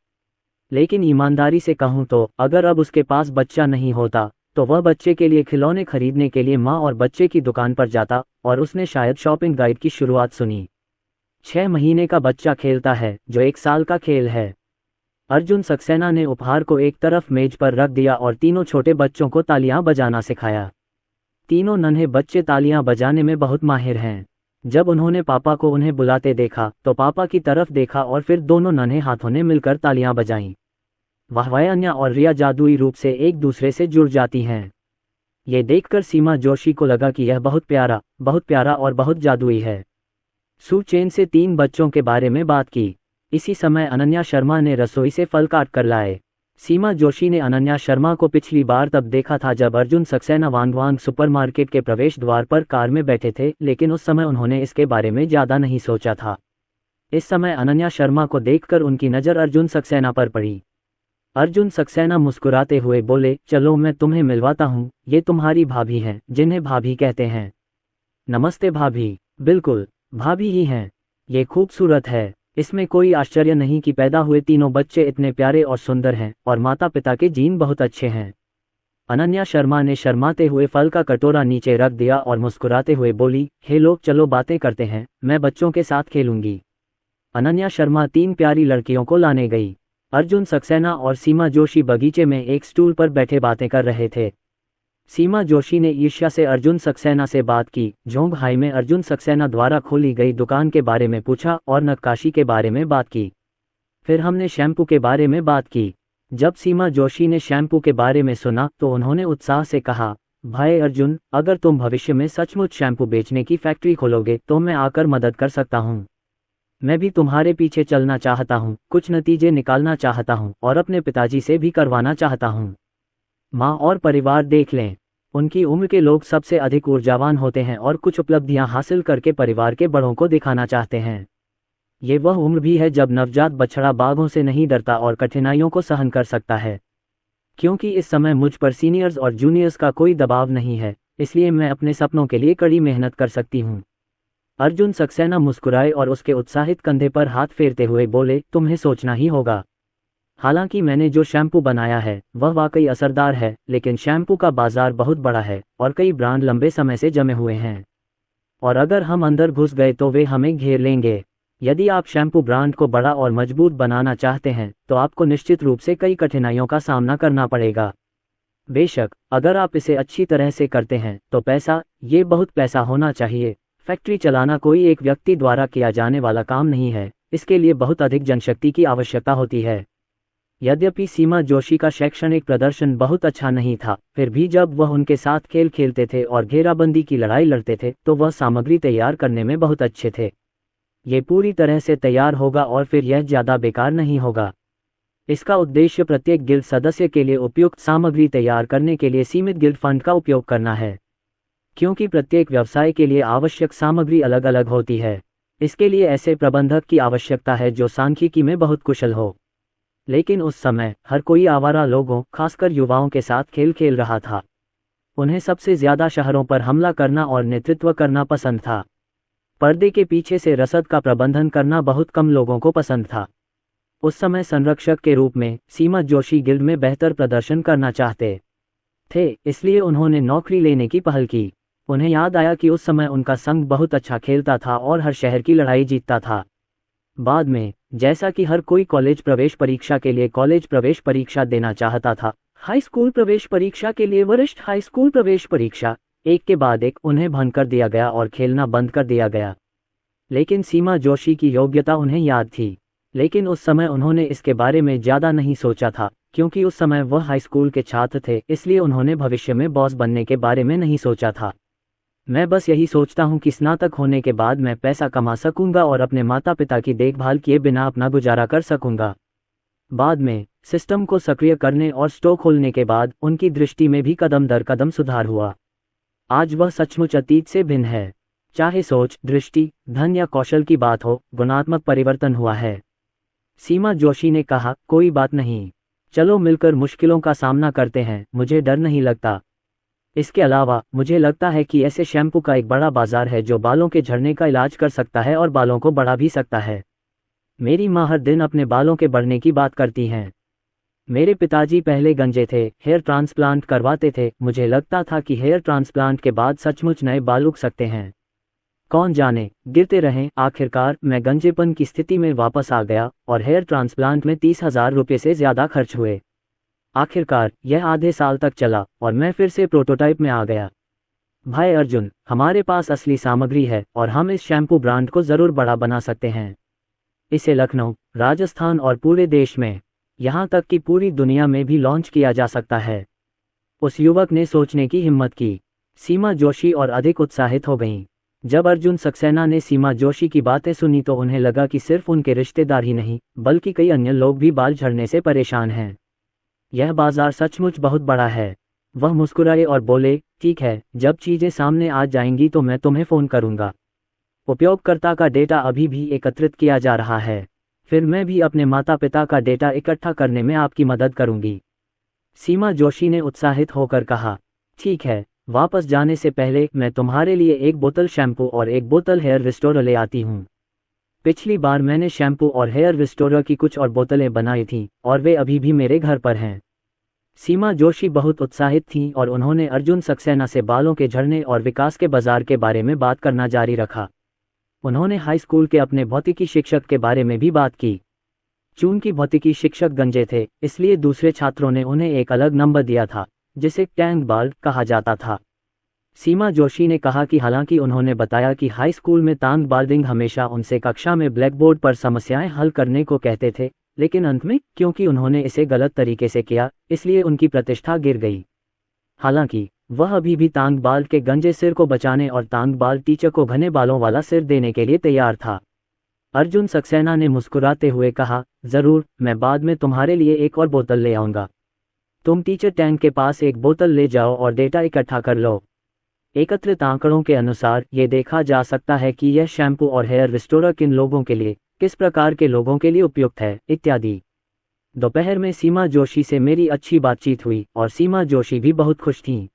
लेकिन ईमानदारी से कहूं तो अगर अब उसके पास बच्चा नहीं होता तो वह बच्चे के लिए खिलौने खरीदने के लिए माँ और बच्चे की दुकान पर जाता और उसने शायद शॉपिंग गाइड की शुरुआत सुनी। 6 महीने का बच्चा खेलता है जो 1 साल का खेल है। अर्जुन सक्सेना ने उपहार को एक तरफ मेज पर रख दिया और तीनों छोटे बच्चों को तालियां बजाना सिखाया। तीनों नन्हे बच्चे तालियां बजाने में बहुत माहिर हैं। जब उन्होंने पापा को उन्हें बुलाते देखा तो पापा की तरफ देखा और फिर दोनों नन्हे हाथों ने मिलकर तालियां बजाईं। वाह्यान्या और रिया जादुई रूप से एक दूसरे से जुड़ जाती हैं। ये देखकर सीमा जोशी को लगा कि यह बहुत प्यारा और बहुत जादुई है। सू चेन से 3 बच्चों के बारे में बात की। इसी समय अनन्या शर्मा ने रसोई से फल काट कर लाए। सीमा जोशी ने अनन्या शर्मा को पिछली बार तब देखा था जब अर्जुन सक्सेना वांगवांग सुपरमार्केट के प्रवेश द्वार पर कार में बैठे थे, लेकिन उस समय उन्होंने इसके बारे में ज़्यादा नहीं सोचा था। इस समय अनन्या शर्मा को देखकर उनकी नज़र अर्जुन सक्सेना पर पड़ी। अर्जुन सक्सेना मुस्कुराते हुए बोले, चलो मैं तुम्हें मिलवाता हूँ, ये तुम्हारी भाभी हैं जिन्हें भाभी कहते हैं। नमस्ते भाभी। बिल्कुल, भाभी ही हैं। ये खूबसूरत है। इसमें कोई आश्चर्य नहीं कि पैदा हुए तीनों बच्चे इतने प्यारे और सुंदर हैं और माता पिता के जीन बहुत अच्छे हैं। अनन्या शर्मा ने शर्माते हुए फल का कटोरा नीचे रख दिया और मुस्कुराते हुए बोली, हे लोग चलो बातें करते हैं, मैं बच्चों के साथ खेलूंगी। अनन्या शर्मा 3 प्यारी लड़कियों को लाने गई। अर्जुन सक्सेना और सीमा जोशी बगीचे में एक स्टूल पर बैठे बातें कर रहे थे। सीमा जोशी ने ईर्ष्या से अर्जुन सक्सेना से बात की। जोंगहाई में अर्जुन सक्सेना द्वारा खोली गई दुकान के बारे में पूछा और नक्काशी के बारे में बात की। फिर हमने शैम्पू के बारे में बात की। जब सीमा जोशी ने शैम्पू के बारे में सुना तो उन्होंने उत्साह से कहा, भाई अर्जुन, अगर तुम भविष्य में सचमुच शैम्पू बेचने की फैक्ट्री खोलोगे तो मैं आकर मदद कर सकता हूँ। मैं भी तुम्हारे पीछे चलना चाहता हूँ, कुछ नतीजे निकालना चाहता हूँ और अपने पिताजी से भी करवाना चाहता हूँ। माँ और परिवार देख लें, उनकी उम्र के लोग सबसे अधिक ऊर्जावान होते हैं और कुछ उपलब्धियां हासिल करके परिवार के बड़ों को दिखाना चाहते हैं। ये वह उम्र भी है जब नवजात बछड़ा बाघों से नहीं डरता और कठिनाइयों को सहन कर सकता है। क्योंकि इस समय मुझ पर सीनियर्स और जूनियर्स का कोई दबाव नहीं है, इसलिए मैं अपने सपनों के लिए कड़ी मेहनत कर सकती हूँ। अर्जुन सक्सेना मुस्कुराए और उसके उत्साहित कंधे पर हाथ फेरते हुए बोले, तुम्हें सोचना ही होगा। हालांकि मैंने जो शैम्पू बनाया है वह वाकई असरदार है, लेकिन शैम्पू का बाजार बहुत बड़ा है और कई ब्रांड लंबे समय से जमे हुए हैं और अगर हम अंदर घुस गए तो वे हमें घेर लेंगे। यदि आप शैम्पू ब्रांड को बड़ा और मजबूत बनाना चाहते हैं तो आपको निश्चित रूप से कई कठिनाइयों का सामना करना पड़ेगा। बेशक अगर आप इसे अच्छी तरह से करते हैं तो पैसा, ये बहुत पैसा होना चाहिए। फैक्ट्री चलाना कोई एक व्यक्ति द्वारा किया जाने वाला काम नहीं है, इसके लिए बहुत अधिक जनशक्ति की आवश्यकता होती है। यद्यपि सीमा जोशी का शैक्षणिक प्रदर्शन बहुत अच्छा नहीं था, फिर भी जब वह उनके साथ खेल खेलते थे और घेराबंदी की लड़ाई लड़ते थे तो वह सामग्री तैयार करने में बहुत अच्छे थे। ये पूरी तरह से तैयार होगा और फिर यह ज़्यादा बेकार नहीं होगा। इसका उद्देश्य प्रत्येक गिल्ड सदस्य के लिए उपयुक्त सामग्री तैयार करने के लिए सीमित गिल्ड फंड का उपयोग करना है, क्योंकि प्रत्येक व्यवसाय के लिए आवश्यक सामग्री अलग अलग होती है। इसके लिए ऐसे प्रबंधक की आवश्यकता है जो सांख्यिकी में बहुत कुशल हो। लेकिन उस समय हर कोई आवारा लोगों, खासकर युवाओं के साथ खेल खेल रहा था। उन्हें सबसे ज्यादा शहरों पर हमला करना और नेतृत्व करना पसंद था। पर्दे के पीछे से रसद का प्रबंधन करना बहुत कम लोगों को पसंद था। उस समय संरक्षक के रूप में सीमा जोशी गिल्ड में बेहतर प्रदर्शन करना चाहते थे, इसलिए उन्होंने नौकरी लेने की पहल की। उन्हें याद आया कि उस समय उनका संघ बहुत अच्छा खेलता था और हर शहर की लड़ाई जीतता था। बाद में, जैसा कि हर कोई कॉलेज प्रवेश परीक्षा के लिए कॉलेज प्रवेश परीक्षा देना चाहता था, हाई स्कूल प्रवेश परीक्षा के लिए वरिष्ठ हाई स्कूल प्रवेश परीक्षा, एक के बाद एक उन्हें भंग कर दिया गया और खेलना बंद कर दिया गया। लेकिन सीमा जोशी की योग्यता उन्हें याद थी, लेकिन उस समय उन्होंने इसके बारे में ज़्यादा नहीं सोचा था, क्योंकि उस समय वह हाई स्कूल के छात्र थे, इसलिए उन्होंने भविष्य में बॉस बनने के बारे में नहीं सोचा था। मैं बस यही सोचता हूँ कि स्नातक होने के बाद मैं पैसा कमा सकूंगा और अपने माता पिता की देखभाल किए बिना अपना गुजारा कर सकूंगा। बाद में सिस्टम को सक्रिय करने और स्टोर खोलने के बाद उनकी दृष्टि में भी कदम दर कदम सुधार हुआ। आज वह सचमुच अतीत से भिन्न है। चाहे सोच, दृष्टि, धन या कौशल की बात हो, गुणात्मक परिवर्तन हुआ है। सीमा जोशी ने कहा, कोई बात नहीं, चलो मिलकर मुश्किलों का सामना करते हैं, मुझे डर नहीं लगता। इसके अलावा मुझे लगता है कि ऐसे शैम्पू का एक बड़ा बाजार है जो बालों के झड़ने का इलाज कर सकता है और बालों को बढ़ा भी सकता है। मेरी माँ हर दिन अपने बालों के बढ़ने की बात करती हैं। मेरे पिताजी पहले गंजे थे, हेयर ट्रांसप्लांट करवाते थे। मुझे लगता था कि हेयर ट्रांसप्लांट के बाद सचमुच नए बाल उग सकते हैं। कौन जाने, गिरते रहें। आखिरकार मैं गंजेपन की स्थिति में वापस आ गया और हेयर ट्रांसप्लांट में 30,000 रुपये से ज़्यादा खर्च हुए। आखिरकार यह आधे साल तक चला और मैं फिर से प्रोटोटाइप में आ गया। भाई अर्जुन, हमारे पास असली सामग्री है और हम इस शैम्पू ब्रांड को ज़रूर बड़ा बना सकते हैं। इसे लखनऊ, राजस्थान और पूरे देश में, यहाँ तक कि पूरी दुनिया में भी लॉन्च किया जा सकता है। उस युवक ने सोचने की हिम्मत की। सीमा जोशी और अधिक उत्साहित हो गईं। जब अर्जुन सक्सेना ने सीमा जोशी की बातें सुनी तो उन्हें लगा कि सिर्फ उनके रिश्तेदार ही नहीं बल्कि कई अन्य लोग भी बाल झड़ने से परेशान हैं। यह बाजार सचमुच बहुत बड़ा है। वह मुस्कुराए और बोले, ठीक है, जब चीज़ें सामने आ जाएंगी तो मैं तुम्हें फ़ोन करूंगा। उपयोगकर्ता का डेटा अभी भी एकत्रित किया जा रहा है। फिर मैं भी अपने माता पिता का डेटा इकट्ठा करने में आपकी मदद करूंगी। सीमा जोशी ने उत्साहित होकर कहा, ठीक है, वापस जाने से पहले मैं तुम्हारे लिए एक बोतल शैम्पू और एक बोतल हेयर रिस्टोरर ले आती हूँ। पिछली बार मैंने शैम्पू और हेयर रिस्टोरर की कुछ और बोतलें बनाई थीं और वे अभी भी मेरे घर पर हैं। सीमा जोशी बहुत उत्साहित थीं और उन्होंने अर्जुन सक्सेना से बालों के झड़ने और विकास के बाजार के बारे में बात करना जारी रखा। उन्होंने हाई स्कूल के अपने भौतिकी शिक्षक के बारे में भी बात की। चूंकि भौतिकी शिक्षक गंजे थे, इसलिए दूसरे छात्रों ने उन्हें एक अलग नंबर दिया था, जिसे टैंक बाल्ड कहा जाता था। सीमा जोशी ने कहा कि हालांकि उन्होंने बताया कि हाई स्कूल में तांग बाल्डिंग हमेशा उनसे कक्षा में ब्लैकबोर्ड पर समस्याएं हल करने को कहते थे, लेकिन अंत में क्योंकि उन्होंने इसे गलत तरीके से किया, इसलिए उनकी प्रतिष्ठा गिर गई। हालांकि वह अभी भी तांग बाल्ड के गंजे सिर को बचाने और तांग बाल्ड टीचर को घने बालों वाला सिर देने के लिए तैयार था। अर्जुन सक्सेना ने मुस्कुराते हुए कहा, ज़रूर, मैं बाद में तुम्हारे लिए एक और बोतल ले आऊँगा। तुम टीचर टैंक के पास एक बोतल ले जाओ और डेटा इकट्ठा कर लो। एकत्रित आंकड़ों के अनुसार ये देखा जा सकता है कि यह शैम्पू और हेयर रिस्टोरर किन लोगों के लिए, किस प्रकार के लोगों के लिए उपयुक्त है, इत्यादि। दोपहर में सीमा जोशी से मेरी अच्छी बातचीत हुई और सीमा जोशी भी बहुत खुश थीं।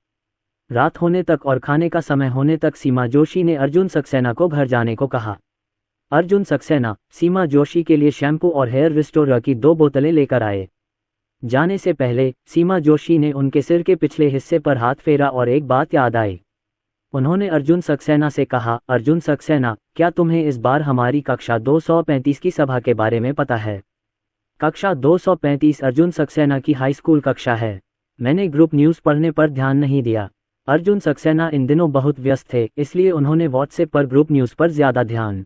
रात होने तक और खाने का समय होने तक सीमा जोशी ने अर्जुन सक्सेना को घर जाने को कहा। अर्जुन सक्सेना सीमा जोशी के लिए शैम्पू और हेयर रिस्टोरर की 2 बोतलें लेकर आए। जाने से पहले सीमा जोशी ने उनके सिर के पिछले हिस्से पर हाथ फेरा और एक बात याद आई। उन्होंने अर्जुन सक्सेना से कहा, अर्जुन सक्सेना, क्या तुम्हें इस बार हमारी कक्षा 235 की सभा के बारे में पता है? कक्षा 235 अर्जुन सक्सेना की हाई स्कूल कक्षा है। मैंने ग्रुप न्यूज़ पढ़ने पर ध्यान नहीं दिया। अर्जुन सक्सेना इन दिनों बहुत व्यस्त थे, इसलिए उन्होंने व्हाट्सएप पर ग्रुप न्यूज़ पर ज़्यादा ध्यान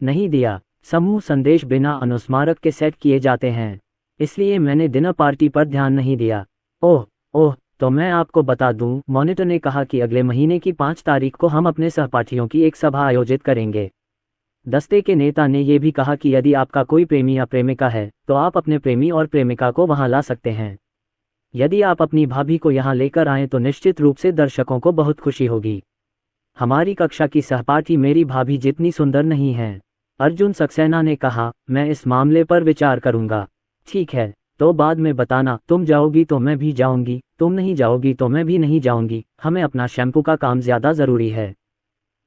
नहीं दिया। समूह संदेश बिना अनुस्मारक के सेट किए जाते हैं, इसलिए मैंने डिनर पार्टी पर ध्यान नहीं दिया। ओह, तो मैं आपको बता दूं, मॉनिटर ने कहा कि अगले महीने की 5 तारीख को हम अपने सहपाठियों की एक सभा आयोजित करेंगे। दस्ते के नेता ने यह भी कहा कि यदि आपका कोई प्रेमी या प्रेमिका है तो आप अपने प्रेमी और प्रेमिका को वहां ला सकते हैं। यदि आप अपनी भाभी को यहां लेकर आएं तो निश्चित रूप से दर्शकों को बहुत खुशी होगी। हमारी कक्षा की सहपाठी मेरी भाभी जितनी सुंदर नहीं है। अर्जुन सक्सेना ने कहा, मैं इस मामले पर विचार करूंगा। ठीक है, तो बाद में बताना। तुम जाओगी तो मैं भी जाऊंगी, तुम नहीं जाओगी तो मैं भी नहीं जाऊंगी। हमें अपना शैम्पू का काम ज़्यादा ज़रूरी है।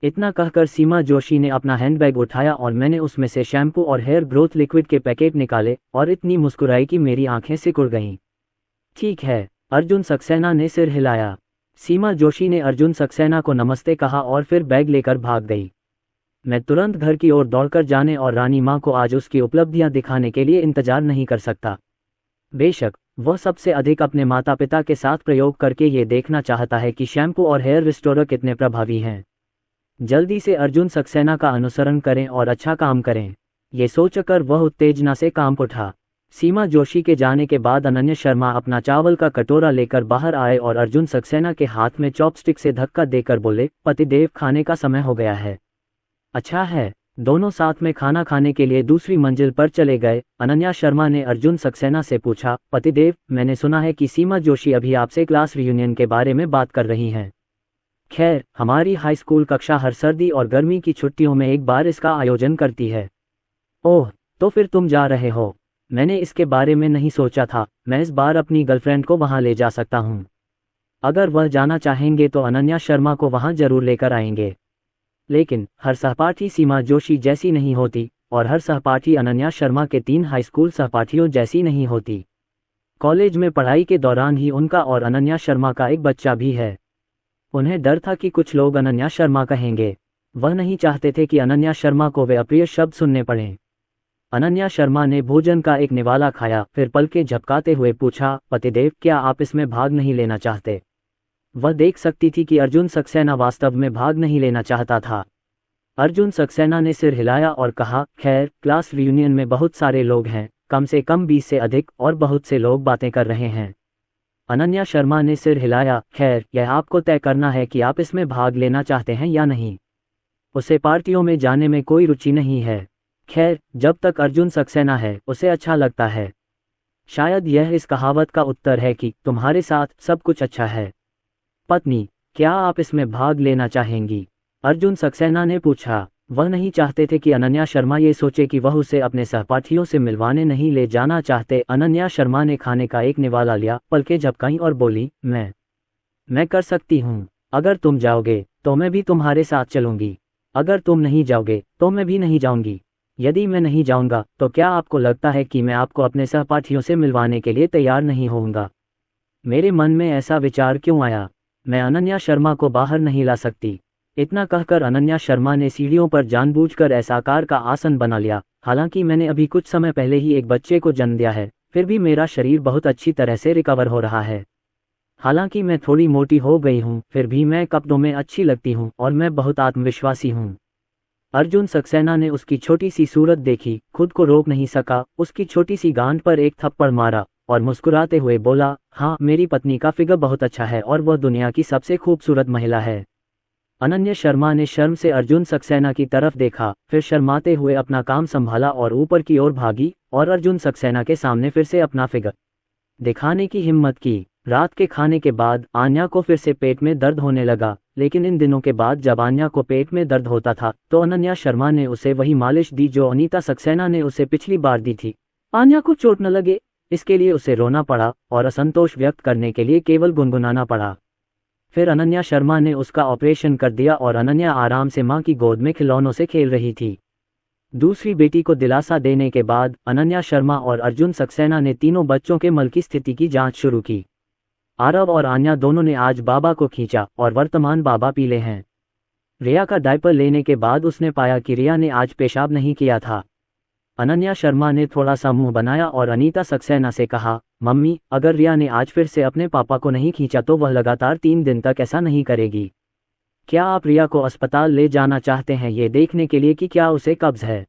इतना कहकर सीमा जोशी ने अपना हैंडबैग उठाया और मैंने उसमें से शैम्पू और हेयर ग्रोथ लिक्विड के पैकेट निकाले और इतनी मुस्कुराई कि मेरी आंखें सिकुड़ गईं। ठीक है, अर्जुन सक्सेना ने सिर हिलाया। सीमा जोशी ने अर्जुन सक्सेना को नमस्ते कहा और फिर बैग लेकर भाग गई। मैं तुरंत घर की ओर दौड़कर जाने और रानी माँ को आज उसकी उपलब्धियाँ दिखाने के लिए इंतजार नहीं कर सकता। बेशक वह सबसे अधिक अपने माता पिता के साथ प्रयोग करके ये देखना चाहता है कि शैम्पू और हेयर रिस्टोरर कितने प्रभावी हैं। जल्दी से अर्जुन सक्सेना का अनुसरण करें और अच्छा काम करें, ये सोचकर वह उत्तेजना से कांप उठा। सीमा जोशी के जाने के बाद अनन्या शर्मा अपना चावल का कटोरा लेकर बाहर आए और अर्जुन सक्सेना के हाथ में चॉपस्टिक से धक्का देकर बोले, पतिदेव, खाने का समय हो गया है। अच्छा है। दोनों साथ में खाना खाने के लिए दूसरी मंजिल पर चले गए। अनन्या शर्मा ने अर्जुन सक्सेना से पूछा, पतिदेव, मैंने सुना है कि सीमा जोशी अभी आपसे क्लास रियूनियन के बारे में बात कर रही हैं। खैर, हमारी हाई स्कूल कक्षा हर सर्दी और गर्मी की छुट्टियों में एक बार इसका आयोजन करती है। ओह, तो फिर तुम जा रहे हो? मैंने इसके बारे में नहीं सोचा था। मैं इस बार अपनी गर्लफ्रेंड को वहां ले जा सकता हूं। अगर वह जाना चाहेंगे तो अनन्या शर्मा को वहां जरूर लेकर आएंगे। लेकिन हर सहपाठी सीमा जोशी जैसी नहीं होती और हर सहपाठी अनन्या शर्मा के 3 हाई स्कूल सहपाठियों जैसी नहीं होती। कॉलेज में पढ़ाई के दौरान ही उनका और अनन्या शर्मा का एक बच्चा भी है। उन्हें डर था कि कुछ लोग अनन्या शर्मा कहेंगे, वह नहीं चाहते थे कि अनन्या शर्मा को वे अप्रिय शब्द सुनने पड़ें। अनन्या शर्मा ने भोजन का एक निवाला खाया, फिर पलकें झपकाते हुए पूछा, पतिदेव क्या आप इसमें भाग नहीं लेना चाहते? वह देख सकती थी कि अर्जुन सक्सेना वास्तव में भाग नहीं लेना चाहता था। अर्जुन सक्सेना ने सिर हिलाया और कहा, खैर, क्लास रियूनियन में बहुत सारे लोग हैं, कम से कम 20 से अधिक, और बहुत से लोग बातें कर रहे हैं। अनन्या शर्मा ने सिर हिलाया, खैर, यह आपको तय करना है कि आप इसमें भाग लेना चाहते हैं या नहीं। उसे पार्टियों में जाने में कोई रुचि नहीं है। खैर, जब तक अर्जुन सक्सेना है उसे अच्छा लगता है। शायद यह इस कहावत का उत्तर है कि तुम्हारे साथ सब कुछ अच्छा है। पत्नी, क्या आप इसमें भाग लेना चाहेंगी? अर्जुन सक्सेना ने पूछा। वह नहीं चाहते थे कि अनन्या शर्मा ये सोचे कि वह उसे अपने सहपाठियों से मिलवाने नहीं ले जाना चाहते। अनन्या शर्मा ने खाने का एक निवाला लिया, पलकें झपकाईं और बोली, मैं कर सकती हूँ। अगर तुम जाओगे तो मैं भी तुम्हारे साथ चलूंगी। अगर तुम नहीं जाओगे तो मैं भी नहीं जाऊंगी। यदि मैं नहीं जाऊंगा तो क्या आपको लगता है कि मैं आपको अपने सहपाठियों से मिलवाने के लिए तैयार नहीं होऊंगा? मेरे मन में ऐसा विचार क्यों आया? मैं अनन्या शर्मा को बाहर नहीं ला सकती। इतना कहकर अनन्या शर्मा ने सीढ़ियों पर जानबूझकर ऐसा आकार का आसन बना लिया। हालांकि मैंने अभी कुछ समय पहले ही एक बच्चे को जन्म दिया है, फिर भी मेरा शरीर बहुत अच्छी तरह से रिकवर हो रहा है। हालांकि मैं थोड़ी मोटी हो गई हूँ, फिर भी मैं कपड़ों में अच्छी लगती हूँ और मैं बहुत आत्मविश्वासी हूँ। अर्जुन सक्सेना ने उसकी छोटी सी सूरत देखी, खुद को रोक नहीं सका, उसकी छोटी सी गांठ पर एक थप्पड़ मारा और मुस्कुराते हुए बोला, हाँ, मेरी पत्नी का फिगर बहुत अच्छा है और वह दुनिया की सबसे खूबसूरत महिला है। अनन्या शर्मा ने शर्म से अर्जुन सक्सेना की तरफ देखा, फिर शर्माते हुए अपना काम संभाला और ऊपर की ओर भागी और अर्जुन सक्सेना के सामने फिर से अपना फिगर दिखाने की हिम्मत की। रात के खाने के बाद आन्या को फिर से पेट में दर्द होने लगा, लेकिन इन दिनों के बाद जब आन्या को पेट में दर्द होता था तो अनन्या शर्मा ने उसे वही मालिश दी जो अनीता सक्सेना ने उसे पिछली बार दी थी। आन्या को चोट न लगे, इसके लिए उसे रोना पड़ा और असंतोष व्यक्त करने के लिए केवल गुनगुनाना पड़ा। फिर अनन्या शर्मा ने उसका ऑपरेशन कर दिया और अनन्या आराम से मां की गोद में खिलौनों से खेल रही थी। दूसरी बेटी को दिलासा देने के बाद अनन्या शर्मा और अर्जुन सक्सेना ने तीनों बच्चों के मल की स्थिति की जांच शुरू की। आरव और आन्या दोनों ने आज बाबा को खींचा और वर्तमान बाबा पीले हैं। रिया का डायपर लेने के बाद उसने पाया कि रिया ने आज पेशाब नहीं किया था। अनन्या शर्मा ने थोड़ा सा मुंह बनाया और अनीता सक्सेना से कहा, मम्मी, अगर रिया ने आज फिर से अपने पापा को नहीं खींचा तो वह लगातार 3 दिन तक ऐसा नहीं करेगी। क्या आप रिया को अस्पताल ले जाना चाहते हैं ये देखने के लिए कि क्या उसे कब्ज है?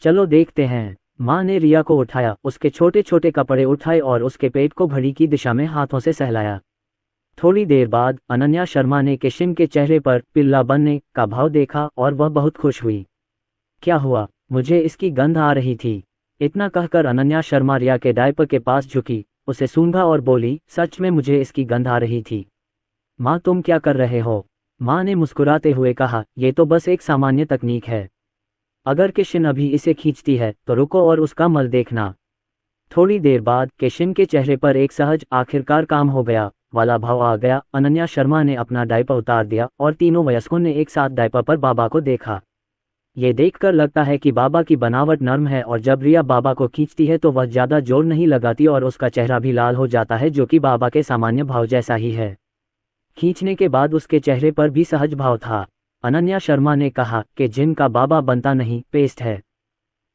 चलो देखते हैं। माँ ने रिया को उठाया, उसके छोटे छोटे कपड़े उठाए और उसके पेट को घड़ी की दिशा में हाथों से सहलाया। थोड़ी देर बाद अनन्या शर्मा ने किशन के चेहरे पर पिल्ला बनने का भाव देखा और वह बहुत खुश हुई। क्या हुआ? मुझे इसकी गंध आ रही थी। इतना कहकर अनन्या शर्मा रिया के डायपर के पास झुकी, उसे सूंघा और बोली, सच में मुझे इसकी गंध आ रही थी। माँ, तुम क्या कर रहे हो? माँ ने मुस्कुराते हुए कहा, ये तो बस एक सामान्य तकनीक है। अगर किशन अभी इसे खींचती है तो रुको और उसका मल देखना। थोड़ी देर बाद किशन के चेहरे पर एक सहज आखिरकार काम हो गया वाला भाव आ गया। अनन्या शर्मा ने अपना डायपर उतार दिया और तीनों वयस्कों ने एक साथ डायपर पर बाबा को देखा। ये देखकर लगता है कि बाबा की बनावट नर्म है और जब रिया बाबा को खींचती है तो वह ज्यादा जोर नहीं लगाती और उसका चेहरा भी लाल हो जाता है, जो कि बाबा के सामान्य भाव जैसा ही है। खींचने के बाद उसके चेहरे पर भी सहज भाव था। अनन्या शर्मा ने कहा कि जिन का बाबा बनता नहीं, पेस्ट है।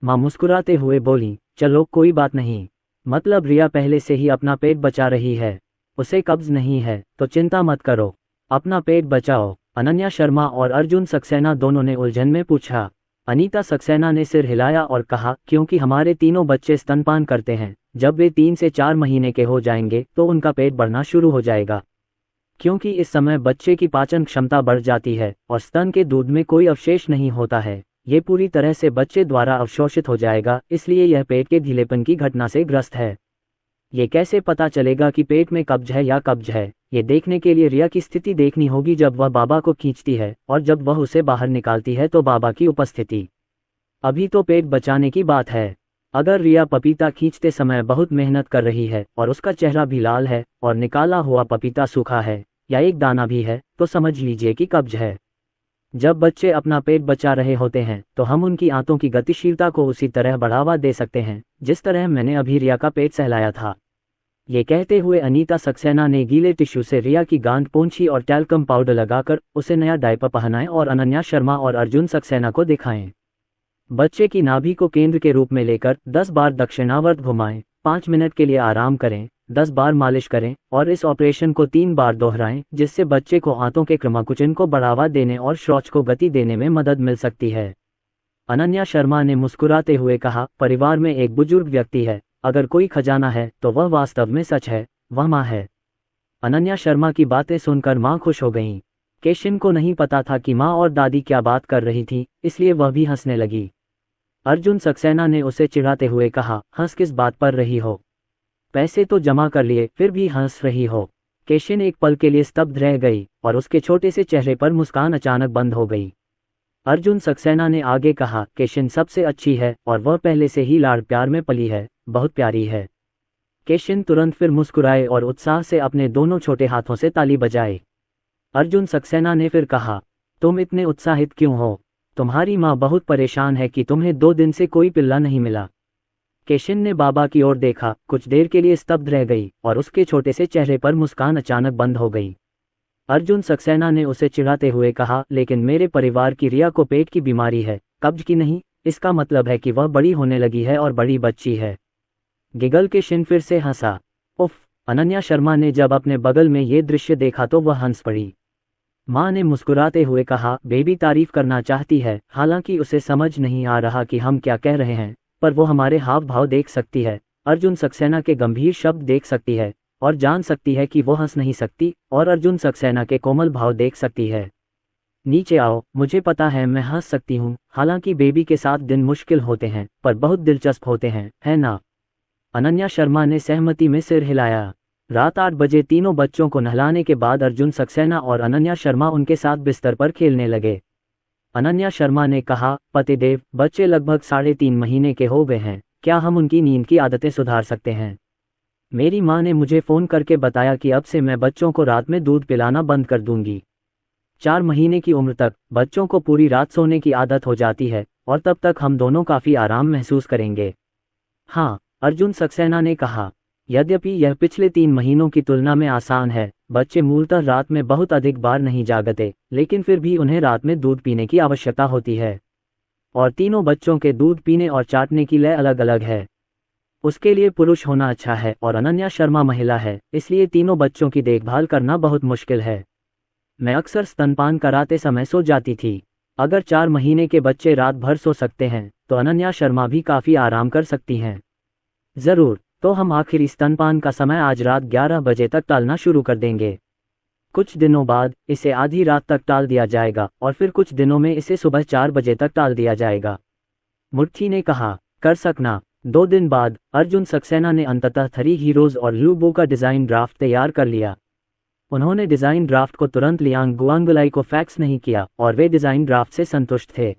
माँ मुस्कुराते हुए बोली, चलो कोई बात नहीं, मतलब रिया पहले से ही अपना पेट बचा रही है, उसे कब्ज नहीं है, तो चिंता मत करो, अपना पेट बचाओ। अनन्या शर्मा और अर्जुन सक्सेना दोनों ने उलझन में पूछा। अनीता सक्सेना ने सिर हिलाया और कहा, क्योंकि हमारे तीनों बच्चे स्तनपान करते हैं, जब वे 3 से 4 महीने के हो जाएंगे तो उनका पेट बढ़ना शुरू हो जाएगा। क्योंकि इस समय बच्चे की पाचन क्षमता बढ़ जाती है और स्तन के दूध में कोई अवशेष नहीं होता है, ये पूरी तरह से बच्चे द्वारा अवशोषित हो जाएगा, इसलिए यह पेट के ढीलेपन की घटना से ग्रस्त है। ये कैसे पता चलेगा कि पेट में कब्ज है या कब्ज है? ये देखने के लिए रिया की स्थिति देखनी होगी जब वह बाबा को खींचती है और जब वह उसे बाहर निकालती है तो बाबा की उपस्थिति। अभी तो पेट बचाने की बात है। अगर रिया पपीता खींचते समय बहुत मेहनत कर रही है और उसका चेहरा भी लाल है और निकाला हुआ पपीता सूखा है या एक दाना भी है तो समझ लीजिए कि कब्ज है। जब बच्चे अपना पेट बचा रहे होते हैं तो हम उनकी आंतों की गतिशीलता को उसी तरह बढ़ावा दे सकते हैं जिस तरह मैंने अभी रिया का पेट सहलाया था। ये कहते हुए अनीता सक्सेना ने गीले टिश्यू से रिया की गांठ पोंछी और टैल्कम पाउडर लगाकर उसे नया डायपर पहनाए और अनन्या शर्मा और अर्जुन सक्सेना को दिखाएं। बच्चे की नाभि को केंद्र के रूप में लेकर 10 बार दक्षिणावर्त घुमाएं, 5 मिनट के लिए आराम करें, 10 बार मालिश करें और इस ऑपरेशन को 3 बार दोहराएं, जिससे बच्चे को आंतों के क्रमाकुचन को बढ़ावा देने और शौच को गति देने में मदद मिल सकती है। अनन्या शर्मा ने मुस्कुराते हुए कहा, परिवार में एक बुजुर्ग व्यक्ति है, अगर कोई खजाना है तो वह वास्तव में सच है, वह माँ है। अनन्या शर्मा की बातें सुनकर माँ खुश हो गईं। केशिन को नहीं पता था कि माँ और दादी क्या बात कर रही थी, इसलिए वह भी हंसने लगी। अर्जुन सक्सेना ने उसे चिढ़ाते हुए कहा, हंस किस बात पर रही हो? पैसे तो जमा कर लिए, फिर भी हंस रही हो। केशिन एक पल के लिए स्तब्ध रह गई और उसके छोटे से चेहरे पर मुस्कान अचानक बंद हो गई। अर्जुन सक्सेना ने आगे कहा, केशिन सबसे अच्छी है और वह पहले से ही लाड़ प्यार में पली है, बहुत प्यारी है। केशिन तुरंत फिर मुस्कुराए और उत्साह से अपने दोनों छोटे हाथों से ताली बजाए। अर्जुन सक्सेना ने फिर कहा, तुम इतने उत्साहित क्यों हो? तुम्हारी माँ बहुत परेशान है कि तुम्हें 2 दिन से कोई पिल्ला नहीं मिला। केशिन ने बाबा की ओर देखा, कुछ देर के लिए स्तब्ध रह गई और उसके छोटे से चेहरे पर मुस्कान अचानक बंद हो गई। अर्जुन सक्सेना ने उसे चिढ़ाते हुए कहा, लेकिन मेरे परिवार की रिया को पेट की बीमारी है, कब्ज की नहीं, इसका मतलब है कि वह बड़ी होने लगी है और बड़ी बच्ची है। गिगल केशिन फिर से हंसा। उफ! अनन्या शर्मा ने जब अपने बगल में ये दृश्य देखा तो वह हंस पड़ी। माँ ने मुस्कुराते हुए कहा, बेबी तारीफ करना चाहती है, हालांकि उसे समझ नहीं आ रहा कि हम क्या कह रहे हैं, पर वो हमारे हाव भाव देख सकती है, अर्जुन सक्सेना के गंभीर शब्द देख सकती है और जान सकती है कि वो हंस नहीं सकती, और अर्जुन सक्सेना के कोमल भाव देख सकती है। नीचे आओ, मुझे पता है मैं हंस सकती हूँ, हालांकि बेबी के साथ दिन मुश्किल होते हैं पर बहुत दिलचस्प होते हैं, है ना? अनन्या शर्मा ने सहमति में सिर हिलाया। रात 8 बजे तीनों बच्चों को नहलाने के बाद अर्जुन सक्सेना और अनन्या शर्मा उनके साथ बिस्तर पर खेलने लगे। अनन्या शर्मा ने कहा, पतिदेव, बच्चे लगभग 3.5 महीने के हो गए हैं, क्या हम उनकी नींद की आदतें सुधार सकते हैं? मेरी माँ ने मुझे फ़ोन करके बताया कि अब से मैं बच्चों को रात में दूध पिलाना बंद कर दूंगी। 4 महीने की उम्र तक बच्चों को पूरी रात सोने की आदत हो जाती है और तब तक हम दोनों काफ़ी आराम महसूस करेंगे। हाँ, अर्जुन सक्सेना ने कहा, यद्यपि यह पिछले 3 महीनों की तुलना में आसान है, बच्चे मूलतः रात में बहुत अधिक बार नहीं जागते, लेकिन फिर भी उन्हें रात में दूध पीने की आवश्यकता होती है। और तीनों बच्चों के दूध पीने और चाटने की लय अलग अलग है। उसके लिए पुरुष होना अच्छा है और अनन्या शर्मा महिला है, इसलिए तीनों बच्चों की देखभाल करना बहुत मुश्किल है। मैं अक्सर स्तनपान कराते समय सो जाती थी। अगर 4 महीने के बच्चे रात भर सो सकते हैं तो अनन्या शर्मा भी काफ़ी आराम कर सकती हैं। ज़रूर, तो हम आखिरी स्तनपान का समय आज रात 11 बजे तक टालना शुरू कर देंगे। कुछ दिनों बाद इसे आधी रात तक टाल दिया जाएगा और फिर कुछ दिनों में इसे सुबह 4 बजे तक टाल दिया जाएगा। मुट्ठी ने कहा, कर सकना। 2 दिन बाद अर्जुन सक्सेना ने अंततः 3 हीरोज और लूबो का डिज़ाइन ड्राफ्ट तैयार कर लिया। उन्होंने डिज़ाइन ड्राफ्ट को तुरंत लियांग गुआंगुलाई को फैक्स नहीं किया और वे डिज़ाइन ड्राफ्ट से संतुष्ट थे।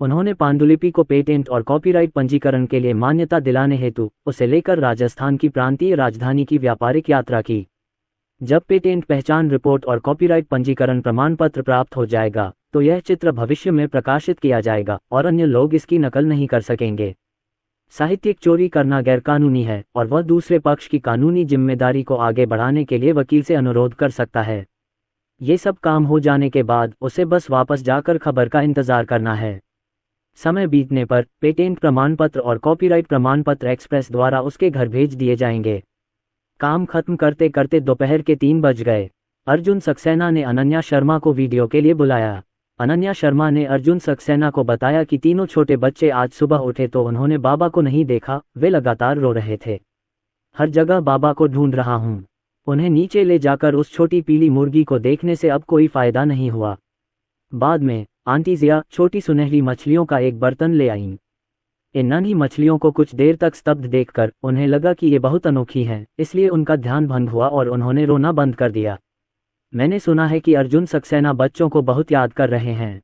उन्होंने पांडुलिपि को पेटेंट और कॉपीराइट पंजीकरण के लिए मान्यता दिलाने हेतु उसे लेकर राजस्थान की प्रांतीय राजधानी की व्यापारिक यात्रा की। जब पेटेंट पहचान रिपोर्ट और कॉपीराइट पंजीकरण प्रमाण पत्र प्राप्त हो जाएगा तो यह चित्र भविष्य में प्रकाशित किया जाएगा और अन्य लोग इसकी नकल नहीं कर सकेंगे। साहित्यिक चोरी करना गैरकानूनी है और वह दूसरे पक्ष की कानूनी जिम्मेदारी को आगे बढ़ाने के लिए वकील से अनुरोध कर सकता है। ये सब काम हो जाने के बाद उसे बस वापस जाकर खबर का इंतजार करना है। समय बीतने पर पेटेंट प्रमाण पत्र और कॉपीराइट प्रमाण पत्र एक्सप्रेस द्वारा उसके घर भेज दिए जाएंगे। काम खत्म करते करते दोपहर के 3 बज गए। अर्जुन सक्सेना ने अनन्या शर्मा को वीडियो के लिए बुलाया। अनन्या शर्मा ने अर्जुन सक्सेना को बताया कि तीनों छोटे बच्चे आज सुबह उठे तो उन्होंने बाबा को नहीं देखा, वे लगातार रो रहे थे। हर जगह बाबा को ढूंढ रहा हूँ। उन्हें नीचे ले जाकर उस छोटी पीली मुर्गी को देखने से अब कोई फायदा नहीं हुआ। बाद में आंटी जिया छोटी सुनहरी मछलियों का एक बर्तन ले आईं। इन नन्ही मछलियों को कुछ देर तक स्तब्ध देखकर उन्हें लगा कि ये बहुत अनोखी हैं, इसलिए उनका ध्यान भंग हुआ और उन्होंने रोना बंद कर दिया। मैंने सुना है कि अर्जुन सक्सेना बच्चों को बहुत याद कर रहे हैं।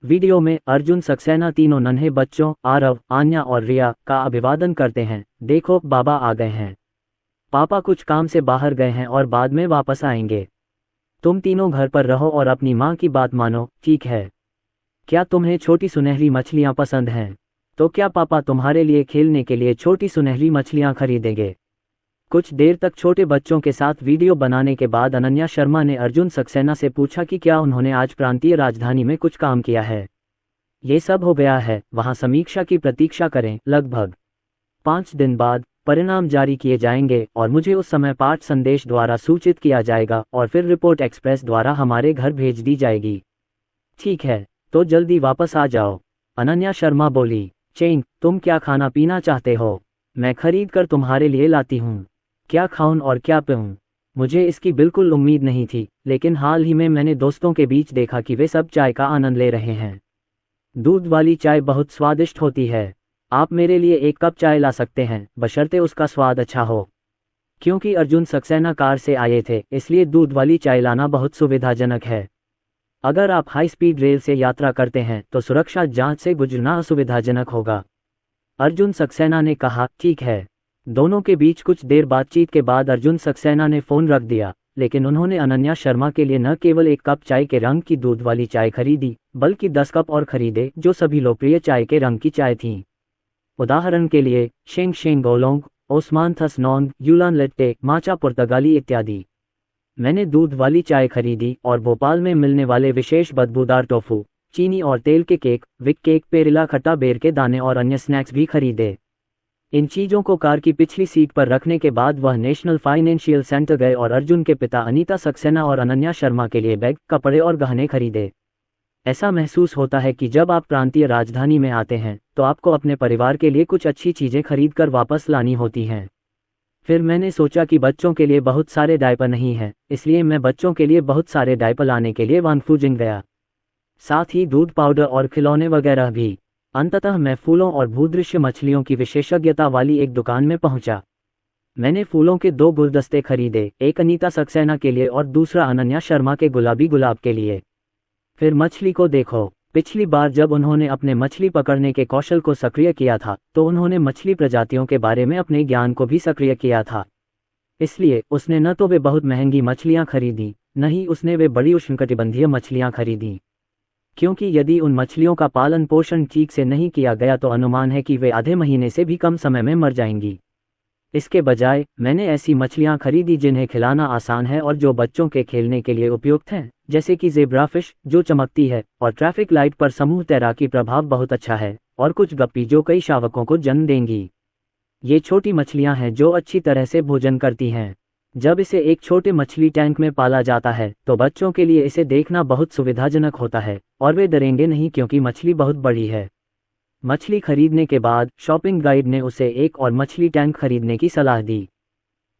वीडियो में अर्जुन सक्सेना तीनों नन्हे बच्चों आरव, आन्या और रिया का अभिवादन करते हैं। देखो, बाबा आ गए हैं। पापा कुछ काम से बाहर गए हैं और बाद में वापस आएंगे। तुम तीनों घर पर रहो और अपनी माँ की बात मानो, ठीक है? क्या तुम्हें छोटी सुनहरी मछलियाँ पसंद हैं? तो क्या पापा तुम्हारे लिए खेलने के लिए छोटी सुनहरी मछलियाँ खरीदेंगे? कुछ देर तक छोटे बच्चों के साथ वीडियो बनाने के बाद अनन्या शर्मा ने अर्जुन सक्सेना से पूछा कि क्या उन्होंने आज प्रांतीय राजधानी में कुछ काम किया है। ये सब हो गया है, वहां समीक्षा की प्रतीक्षा करें। लगभग 5 दिन बाद परिणाम जारी किए जाएंगे और मुझे उस समय पाठ संदेश द्वारा सूचित किया जाएगा और फिर रिपोर्ट एक्सप्रेस द्वारा हमारे घर भेज दी जाएगी। ठीक है, तो जल्दी वापस आ जाओ, अनन्या शर्मा बोली। चेंग, तुम क्या खाना पीना चाहते हो? मैं खरीद कर तुम्हारे लिए लाती हूँ। क्या खाऊं और क्या पीऊं? मुझे इसकी बिल्कुल उम्मीद नहीं थी, लेकिन हाल ही में मैंने दोस्तों के बीच देखा कि वे सब चाय का आनंद ले रहे हैं। दूध वाली चाय बहुत स्वादिष्ट होती है। आप मेरे लिए 1 कप चाय ला सकते हैं, बशर्ते उसका स्वाद अच्छा हो। क्योंकि अर्जुन सक्सेना कार से आए थे, इसलिए दूध वाली चाय लाना बहुत सुविधाजनक है। अगर आप हाई स्पीड रेल से यात्रा करते हैं तो सुरक्षा जांच से गुजरना असुविधाजनक होगा। अर्जुन सक्सेना ने कहा, ठीक है। दोनों के बीच कुछ देर बातचीत के बाद अर्जुन सक्सेना ने फोन रख दिया, लेकिन उन्होंने अनन्या शर्मा के लिए न केवल 1 कप चाय के रंग की दूध वाली चाय खरीदी, बल्कि 10 कप और खरीदे जो सभी लोकप्रिय चाय के रंग की चाय थीं। उदाहरण के लिए शेंग शेंग ओलोंग, ओस्मान थस नोंग, यूलान लेट्टे, माचा पुर्तगाली इत्यादि। मैंने दूध वाली चाय खरीदी और भोपाल में मिलने वाले विशेष बदबूदार टोफू, चीनी और तेल के केक, विक केक, पेरिला खट्टा बेर के दाने और अन्य स्नैक्स भी खरीदे। इन चीज़ों को कार की पिछली सीट पर रखने के बाद वह नेशनल फाइनेंशियल सेंटर गए और अर्जुन के पिता अनीता सक्सेना और अनन्या शर्मा के लिए बैग, कपड़े और गहने खरीदे। ऐसा महसूस होता है कि जब आप प्रांतीय राजधानी में आते हैं तो आपको अपने परिवार के लिए कुछ अच्छी चीज़ें खरीद कर वापस लानी होती हैं। फिर मैंने सोचा कि बच्चों के लिए बहुत सारे डायपर नहीं हैं, इसलिए मैं बच्चों के लिए बहुत सारे डायपर लाने के लिए वानफूजिंग गया। साथ ही दूध पाउडर और खिलौने वगैरह भी। अंततः मैं फूलों और भूदृश्य मछलियों की विशेषज्ञता वाली एक दुकान में पहुंचा। मैंने फूलों के 2 गुलदस्ते खरीदे, एक अनीता सक्सेना के लिए और दूसरा अनन्या शर्मा के गुलाबी गुलाब के लिए। फिर मछली को देखो। पिछली बार जब उन्होंने अपने मछली पकड़ने के कौशल को सक्रिय किया था तो उन्होंने मछली प्रजातियों के बारे में अपने ज्ञान को भी सक्रिय किया था। इसलिए उसने न तो वे बहुत महंगी मछलियां खरीदी, न ही उसने वे बड़ी उष्णकटिबंधीय मछलियां खरीदी, क्योंकि यदि उन मछलियों का पालन पोषण ठीक से नहीं किया गया तो अनुमान है कि वे आधे महीने से भी कम समय में मर जाएंगी। इसके बजाय मैंने ऐसी मछलियां खरीदी जिन्हें खिलाना आसान है और जो बच्चों के खेलने के लिए उपयुक्त हैं, जैसे कि ज़ेब्राफिश जो चमकती है और ट्रैफिक लाइट पर समूह तैराकी प्रभाव बहुत अच्छा है, और कुछ गप्पी जो कई शावकों को जन्म देंगी। ये छोटी मछलियां हैं जो अच्छी तरह से भोजन करती हैं। जब इसे एक छोटे मछली टैंक में पाला जाता है तो बच्चों के लिए इसे देखना बहुत सुविधाजनक होता है और वे डरेंगे नहीं क्योंकि मछली बहुत बड़ी है। मछली खरीदने के बाद शॉपिंग गाइड ने उसे एक और मछली टैंक खरीदने की सलाह दी।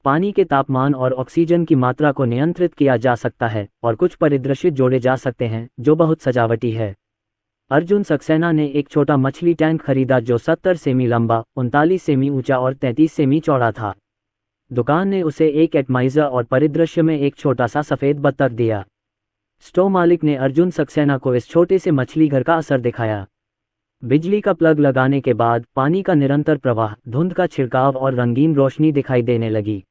पानी के तापमान और ऑक्सीजन की मात्रा को नियंत्रित किया जा सकता है और कुछ परिदृश्य जोड़े जा सकते हैं जो बहुत सजावटी है। अर्जुन सक्सेना ने एक छोटा मछली टैंक खरीदा जो 70 सेमी लंबा, 39 सेमी ऊंचा और 33 सेमी चौड़ा था। दुकान ने उसे एक एटमाइजर और परिदृश्य में एक छोटा सा सफ़ेद बत्तख दिया। स्टोव मालिक ने अर्जुन सक्सेना को इस छोटे से मछली घर का असर दिखाया। बिजली का प्लग लगाने के बाद पानी का निरंतर प्रवाह, धुंध का छिड़काव और रंगीन रोशनी दिखाई देने लगी।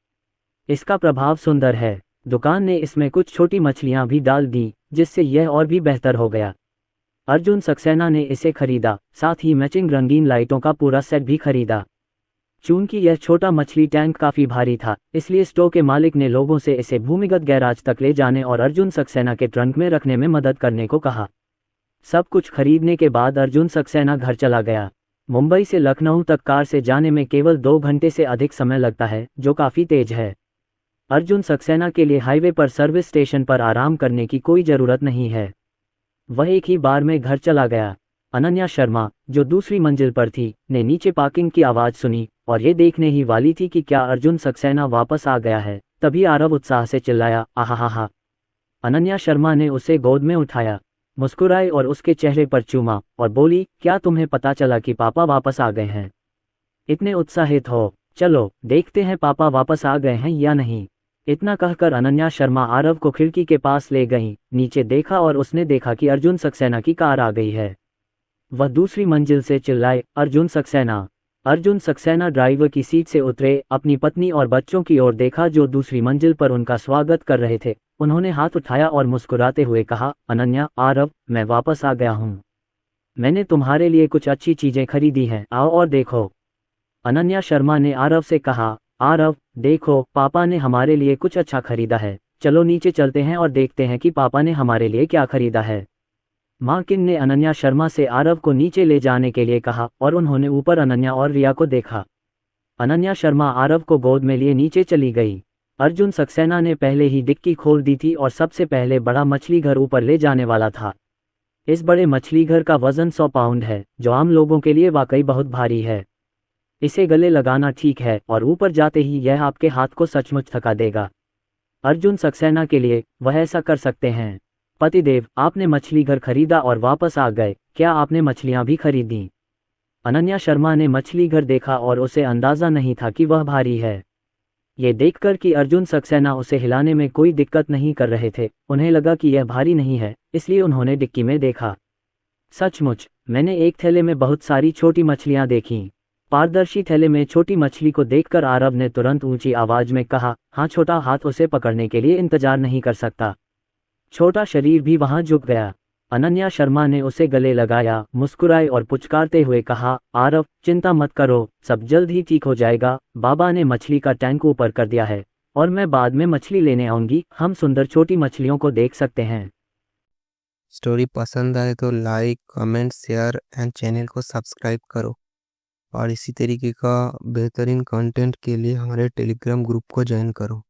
इसका प्रभाव सुंदर है। दुकान ने इसमें कुछ छोटी मछलियां भी डाल दी जिससे यह और भी बेहतर हो गया। अर्जुन सक्सेना ने इसे खरीदा, साथ ही मैचिंग रंगीन लाइटों का पूरा सेट भी खरीदा। चूंकि यह छोटा मछली टैंक काफी भारी था, इसलिए स्टोव के मालिक ने लोगों से इसे भूमिगत गैराज तक ले जाने और अर्जुन सक्सेना के ट्रंक में रखने में मदद करने को कहा। सब कुछ खरीदने के बाद अर्जुन सक्सेना घर चला गया। मुंबई से लखनऊ तक कार से जाने में केवल 2 घंटे से अधिक समय लगता है, जो काफी तेज है। अर्जुन सक्सेना के लिए हाईवे पर सर्विस स्टेशन पर आराम करने की कोई जरूरत नहीं है। वह एक ही बार में घर चला गया। अनन्या शर्मा, जो दूसरी मंजिल पर थी, ने नीचे पार्किंग की आवाज सुनी और ये देखने ही वाली थी कि क्या अर्जुन सक्सेना वापस आ गया है। तभी आरव उत्साह से चिल्लाया, आहा। अनन्या शर्मा ने उसे गोद में उठाया, मुस्कुराई और उसके चेहरे पर चूमा और बोली, क्या तुम्हें पता चला कि पापा वापस आ गए हैं? इतने उत्साहित हो? चलो देखते हैं पापा वापस आ गए हैं या नहीं। इतना कहकर अनन्या शर्मा आरव को खिड़की के पास ले गईं, नीचे देखा और उसने देखा कि अर्जुन सक्सेना की कार आ गई है। वह दूसरी मंजिल से चिल्लाए, अर्जुन सक्सेना। अर्जुन सक्सेना ड्राइवर की सीट से उतरे, अपनी पत्नी और बच्चों की ओर देखा जो दूसरी मंजिल पर उनका स्वागत कर रहे थे। उन्होंने हाथ उठाया और मुस्कुराते हुए कहा, अनन्या, आरव, मैं वापस आ गया हूँ। मैंने तुम्हारे लिए कुछ अच्छी चीजें खरीदी हैं, आओ और देखो। अनन्या शर्मा ने आरव से कहा, आरव, देखो पापा ने हमारे लिए कुछ अच्छा खरीदा है, चलो नीचे चलते हैं और देखते हैं कि पापा ने हमारे लिए क्या खरीदा है। मार्किन ने अनन्या शर्मा से आरव को नीचे ले जाने के लिए कहा और उन्होंने ऊपर अनन्या और रिया को देखा। अनन्या शर्मा आरव को गोद में लिए नीचे चली गई। अर्जुन सक्सेना ने पहले ही डिक्की खोल दी थी और सबसे पहले बड़ा मछली घर ऊपर ले जाने वाला था। इस बड़े मछली घर का वजन 100 पाउंड है, जो आम लोगों के लिए वाकई बहुत भारी है। इसे गले लगाना ठीक है और ऊपर जाते ही यह आपके हाथ को सचमुच थका देगा। अर्जुन सक्सेना के लिए वह ऐसा कर सकते हैं। पतिदेव, आपने मछली घर खरीदा और वापस आ गए, क्या आपने मछलियां भी खरीदी? अनन्या शर्मा ने मछली घर देखा और उसे अंदाजा नहीं था कि वह भारी है। ये देखकर कि अर्जुन सक्सेना उसे हिलाने में कोई दिक्कत नहीं कर रहे थे, उन्हें लगा कि यह भारी नहीं है, इसलिए उन्होंने डिक्की में देखा। सचमुच, मैंने एक थैले में बहुत सारी छोटी मछलियां देखीं। पारदर्शी थैले में छोटी मछली को देखकर आरव ने तुरंत ऊंची आवाज में कहा, हाँ, छोटा हाथ उसे पकड़ने के लिए इंतजार नहीं कर सकता। छोटा शरीर भी वहां झुक गया। अनन्या शर्मा ने उसे गले लगाया, मुस्कुराए और पुचकारते हुए कहा, आरव, चिंता मत करो, सब जल्द ही ठीक हो जाएगा। बाबा ने मछली का टैंक ऊपर कर दिया है और मैं बाद में मछली लेने आऊंगी। हम सुंदर छोटी मछलियों को देख सकते हैं। स्टोरी पसंद आए तो like, comment, share and channel को सब्सक्राइब करो और इसी तरीके का बेहतरीन कंटेंट के लिए हमारे टेलीग्राम ग्रुप को ज्वाइन करो।